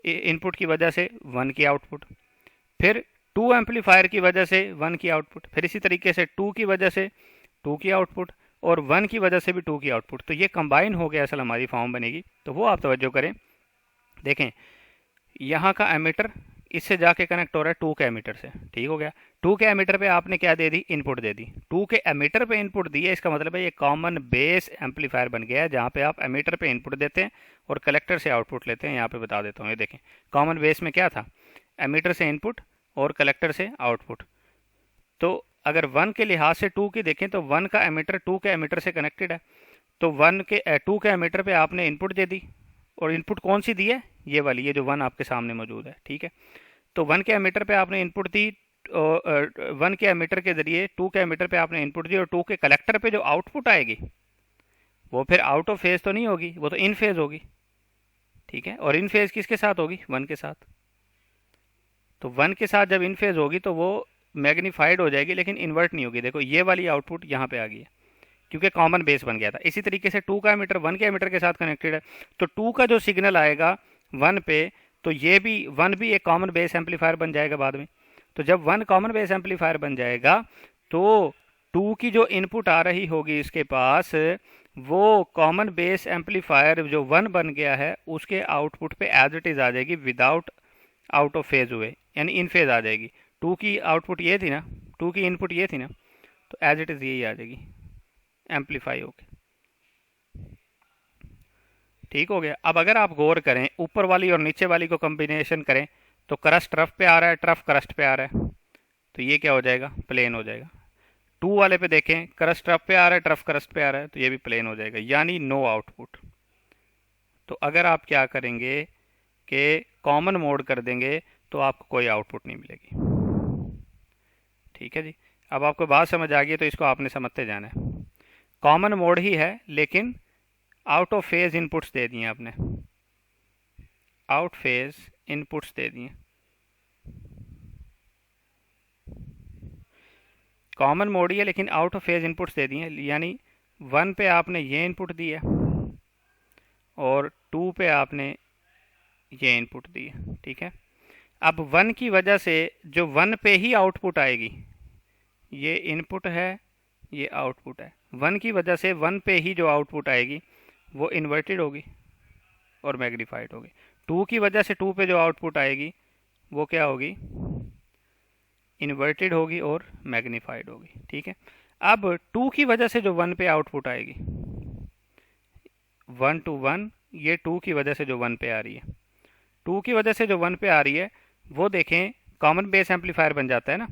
इनपुट की वजह से 1 की आउटपुट, फिर 2 एम्पलीफायर की वजह से 1 की आउटपुट, फिर इसी तरीके से 2 की वजह से 2 की आउटपुट, और 1 की वजह से भी 2 की आउटपुट। तो ये कंबाइन हो गया असल हमारी फॉर्म बनेगी। तो वो आप तवज्जो करें, देखें यहाँ का एमीटर इससे जाके कनेक्ट हो रहा है 2 के एमीटर से, ठीक हो गया। 2 के एमीटर पे आपने क्या दे दी, इनपुट दे दी। 2 के एमीटर पे इनपुट दी है, इसका मतलब है ये कॉमन बेस एम्पलीफायर बन गया है, जहाँ पे आप एमीटर पे इनपुट देते हैं और कलेक्टर से आउटपुट लेते हैं। यहाँ पे बता देता हूँ, ये देखें कॉमन बेस में क्या था, एमीटर से इनपुट और कलेक्टर से आउटपुट। तो अगर 1 के लिहाज से 2 की देखें तो 1 का एमीटर 2 के एमीटर से कनेक्टेड है, तो 2 के एमीटर पे आपने इनपुट दे दी, और इनपुट कौन सी दी है, ये वाली, ये जो 1 आपके सामने मौजूद है, ठीक है। तो 1 के एमीटर पे आपने इनपुट दी, 1 के एमीटर के जरिए 2 के एमीटर पे आपने इनपुट दी, और 2 के कलेक्टर पे जो आउटपुट आएगी वो फिर आउट ऑफ फेज तो नहीं होगी, वो तो इन फेज होगी, ठीक है। और इन फेज किसके साथ होगी, 1 के साथ। तो 1 के साथ जब इन फेज होगी तो वो मैग्नीफाइड हो जाएगी, लेकिन इन्वर्ट नहीं होगी। देखो ये वाली आउटपुट यहाँ पे आ गई है, क्योंकि कॉमन बेस बन गया था। इसी तरीके से 2 का एमीटर 1 के एमीटर के साथ कनेक्टेड है, तो 2 का जो सिग्नल आएगा 1 पे, तो ये भी 1 भी एक कॉमन बेस एम्पलीफायर बन जाएगा बाद में। तो जब 1 कॉमन बेस एम्पलीफायर बन जाएगा तो 2 की जो इनपुट आ रही होगी इसके पास, वो कॉमन बेस एम्पलीफायर जो 1 बन गया है उसके आउटपुट पे एज इट इज़ आ जाएगी, विदाउट आउट ऑफ फेज हुए, यानी इन फेज आ जाएगी। 2 की आउटपुट ये थी ना, 2 की इनपुट ये थी ना, तो एज इट इज़ यही आ जाएगी एम्पलीफाई होके, ठीक हो गया। अब अगर आप गौर करें ऊपर वाली और नीचे वाली को कॉम्बिनेशन करें तो क्रस्ट ट्रफ पे आ रहा है, ट्रफ क्रस्ट पे आ रहा है, तो ये क्या हो जाएगा, प्लेन हो जाएगा। टू वाले पे देखें क्रस्ट ट्रफ पे आ रहा है, ट्रफ क्रस्ट पे आ रहा है, तो ये भी प्लेन हो जाएगा, यानी नो आउटपुट। तो अगर आप क्या करेंगे कि कॉमन मोड कर देंगे तो आपको कोई आउटपुट नहीं मिलेगी। ठीक है जी, अब आपको बात समझ आ गई, तो इसको आपने समझते जाना है। कॉमन मोड ही है लेकिन आउट ऑफ फेज इनपुट्स दे दिए आपने, आउट फेज इनपुट्स दे दिए। कॉमन मोड ही है लेकिन आउट ऑफ फेज इनपुट्स दे दिए, यानी 1 पे आपने ये इनपुट दिया और 2 पे आपने ये इनपुट दी है। ठीक है, अब 1 की वजह से जो 1 पे ही आउटपुट आएगी, ये इनपुट है ये आउटपुट है, 1 की वजह से 1 पे ही जो आउटपुट आएगी वो इन्वर्टेड होगी और मैग्नीफाइड होगी। 2 की वजह से 2 पे जो आउटपुट आएगी वो क्या होगी, इन्वर्टेड होगी और मैग्नीफाइड होगी। ठीक है, अब 2 की वजह से जो 1 पे आउटपुट आएगी 1 to 1, ये 2 की वजह से जो 1 पे आ रही है, 2 की वजह से जो 1 पे आ रही है वो देखें कॉमन बेस एम्पलीफायर बन जाता है ना।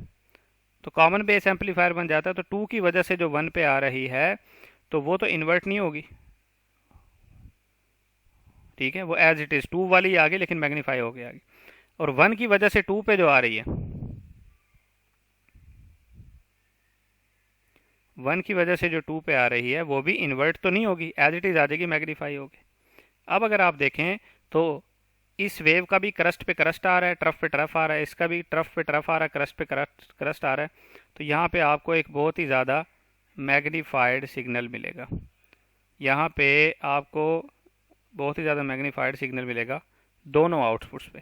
तो कॉमन बेस एम्पलीफायर बन जाता है, तो 2 की वजह से जो 1 पे आ रही है तो वो तो इन्वर्ट नहीं होगी। ठीक है, वो एज इट इज 2 वाली आ गई लेकिन मैग्नीफाई हो गया आगे। और 1 की वजह से 2 पे जो आ रही है, 1 की वजह से जो 2 पे आ रही है वो भी इन्वर्ट तो नहीं होगी, एज इट इज आ जाएगी, मैग्नीफाई होगी। अब अगर आप देखें तो इस वेव का भी क्रस्ट पे क्रस्ट आ रहा है, ट्रफ पे ट्रफ आ रहा है, इसका भी ट्रफ पे ट्रफ आ रहा है, क्रस्ट पे क्रस्ट आ रहा है। तो यहाँ पे आपको एक बहुत ही ज़्यादा मैग्नीफाइड सिग्नल मिलेगा, यहाँ पे आपको बहुत ही ज़्यादा मैग्नीफाइड सिग्नल मिलेगा दोनों आउटपुट्स पे,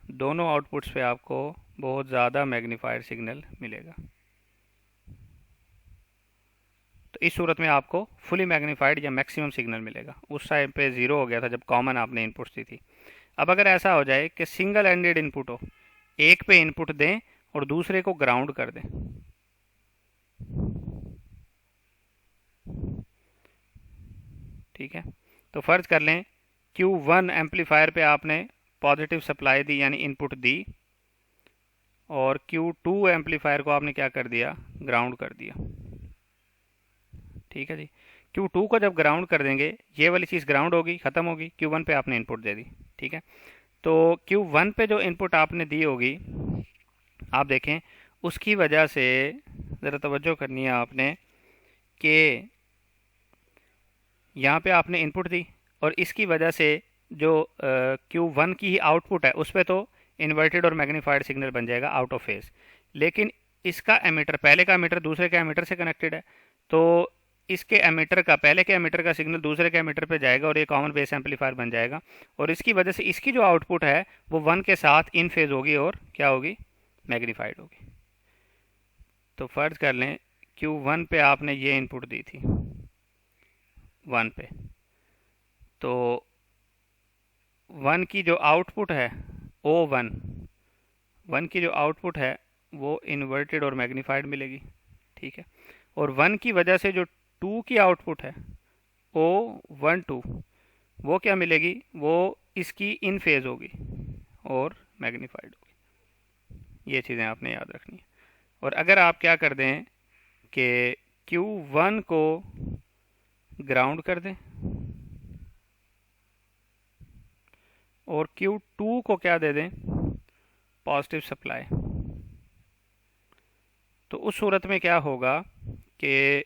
दोनों आउटपुट्स पे आपको बहुत ज़्यादा मैग्नीफाइड सिग्नल मिलेगा। तो इस सूरत में आपको फुली मैग्नीफाइड या मैक्सिमम सिग्नल मिलेगा। उस टाइम पे ज़ीरो हो गया था जब कॉमन आपने इनपुट्स दी थी। अब अगर ऐसा हो जाए कि सिंगल एंडेड इनपुट हो, एक पे इनपुट दें और दूसरे को ग्राउंड कर दें, ठीक है, तो फर्ज कर लें Q1 एम्पलीफायर पे आपने पॉजिटिव सप्लाई दी यानी इनपुट दी, और Q2 एम्पलीफायर को आपने क्या कर दिया, ग्राउंड कर दिया। ठीक है जी, Q2 को जब ग्राउंड कर देंगे ये वाली चीज़ ग्राउंड होगी, ख़त्म होगी, Q1 पे आपने इनपुट दे दी। ठीक है, तो Q1 पे जो इनपुट आपने दी होगी, आप देखें उसकी वजह से ज़रा तवज्जो करनी है आपने कि यहाँ पे आपने इनपुट दी और इसकी वजह से जो Q1 की ही आउटपुट है उस पर तो इन्वर्टेड और मैग्नीफाइड सिग्नल बन जाएगा आउट ऑफ फेज, लेकिन इसका एमीटर, पहले का एमीटर दूसरे के एमीटर से कनेक्टेड है, तो इसके एमीटर का, पहले के एमीटर का सिग्नल दूसरे के एमीटर पे जाएगा और ये कॉमन बेस एम्पलीफायर बन जाएगा, और इसकी वजह से इसकी जो आउटपुट है वो 1 के साथ इन फेज होगी और क्या होगी, मैग्नीफाइड होगी। तो फर्ज कर लें Q1 पे आपने ये इनपुट दी थी 1 पे, तो 1 की जो आउटपुट है O1, 1 की जो आउटपुट है वो इन्वर्टेड और मैग्नीफाइड मिलेगी। ठीक है, और 1 की वजह से जो 2 की आउटपुट है O12, वो क्या मिलेगी, वो इसकी इन फेज होगी और मैग्नीफाइड होगी। ये चीज़ें आपने याद रखनी है। और अगर आप क्या कर दें कि Q1 को ग्राउंड कर दें और Q2 को क्या दे दें, पॉजिटिव सप्लाई, तो उस सूरत में क्या होगा कि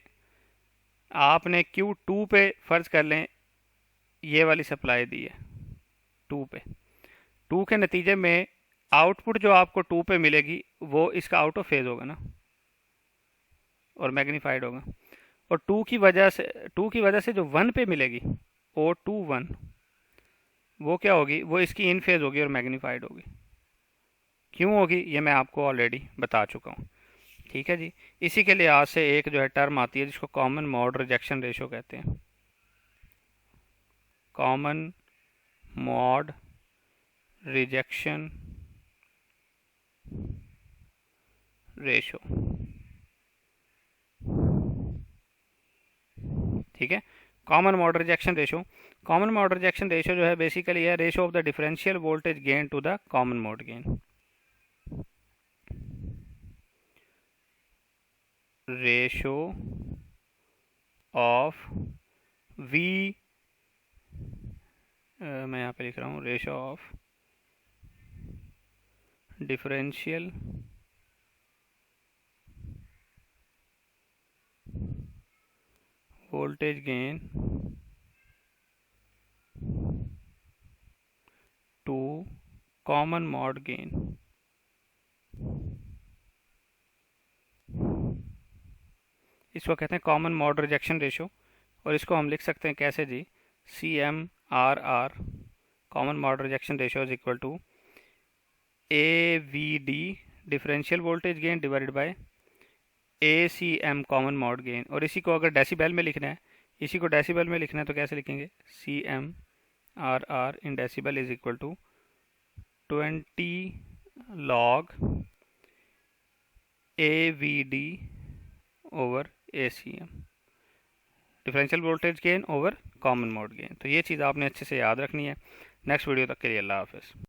आपने Q2 पे फर्ज कर लें ये वाली सप्लाई दी है 2 पे, 2 के नतीजे में आउटपुट जो आपको 2 पे मिलेगी वो इसका आउट ऑफ फेज होगा ना और मैग्नीफाइड होगा, और 2 की वजह से जो 1 पे मिलेगी O21, वो क्या होगी, वो इसकी इन फेज होगी और मैग्नीफाइड होगी। क्यों होगी ये मैं आपको ऑलरेडी बता चुका हूँ। ठीक है जी, इसी के लिहाज से एक जो है टर्म आती है जिसको कॉमन मोड रिजेक्शन रेशो कहते हैं, कॉमन मोड रिजेक्शन रेशो। ठीक है, common mode rejection ratio, common mode rejection ratio जो है बेसिकली है ratio of the differential voltage gain to the common mode gain. Ratio of V, मैं यहाँ पे लिख रहा हूँ ratio of differential voltage gain to common mode gain. इसको कहते हैं कॉमन मॉड रिजेक्शन रेशो, और इसको हम लिख सकते हैं कैसे जी, CMRR common mode rejection ratio is equal to AVD differential voltage gain divided by ACM common mode gain. और इसी को अगर डेसिबल में लिखना है, इसी को डेसिबल में लिखना है तो कैसे लिखेंगे, CMRR in decibel is equal to 20 log AVD over ACM, differential voltage gain over common mode gain. तो ये चीज़ आपने अच्छे से याद रखनी है। नेक्स्ट वीडियो तक के लिए अल्लाह हाफिज़।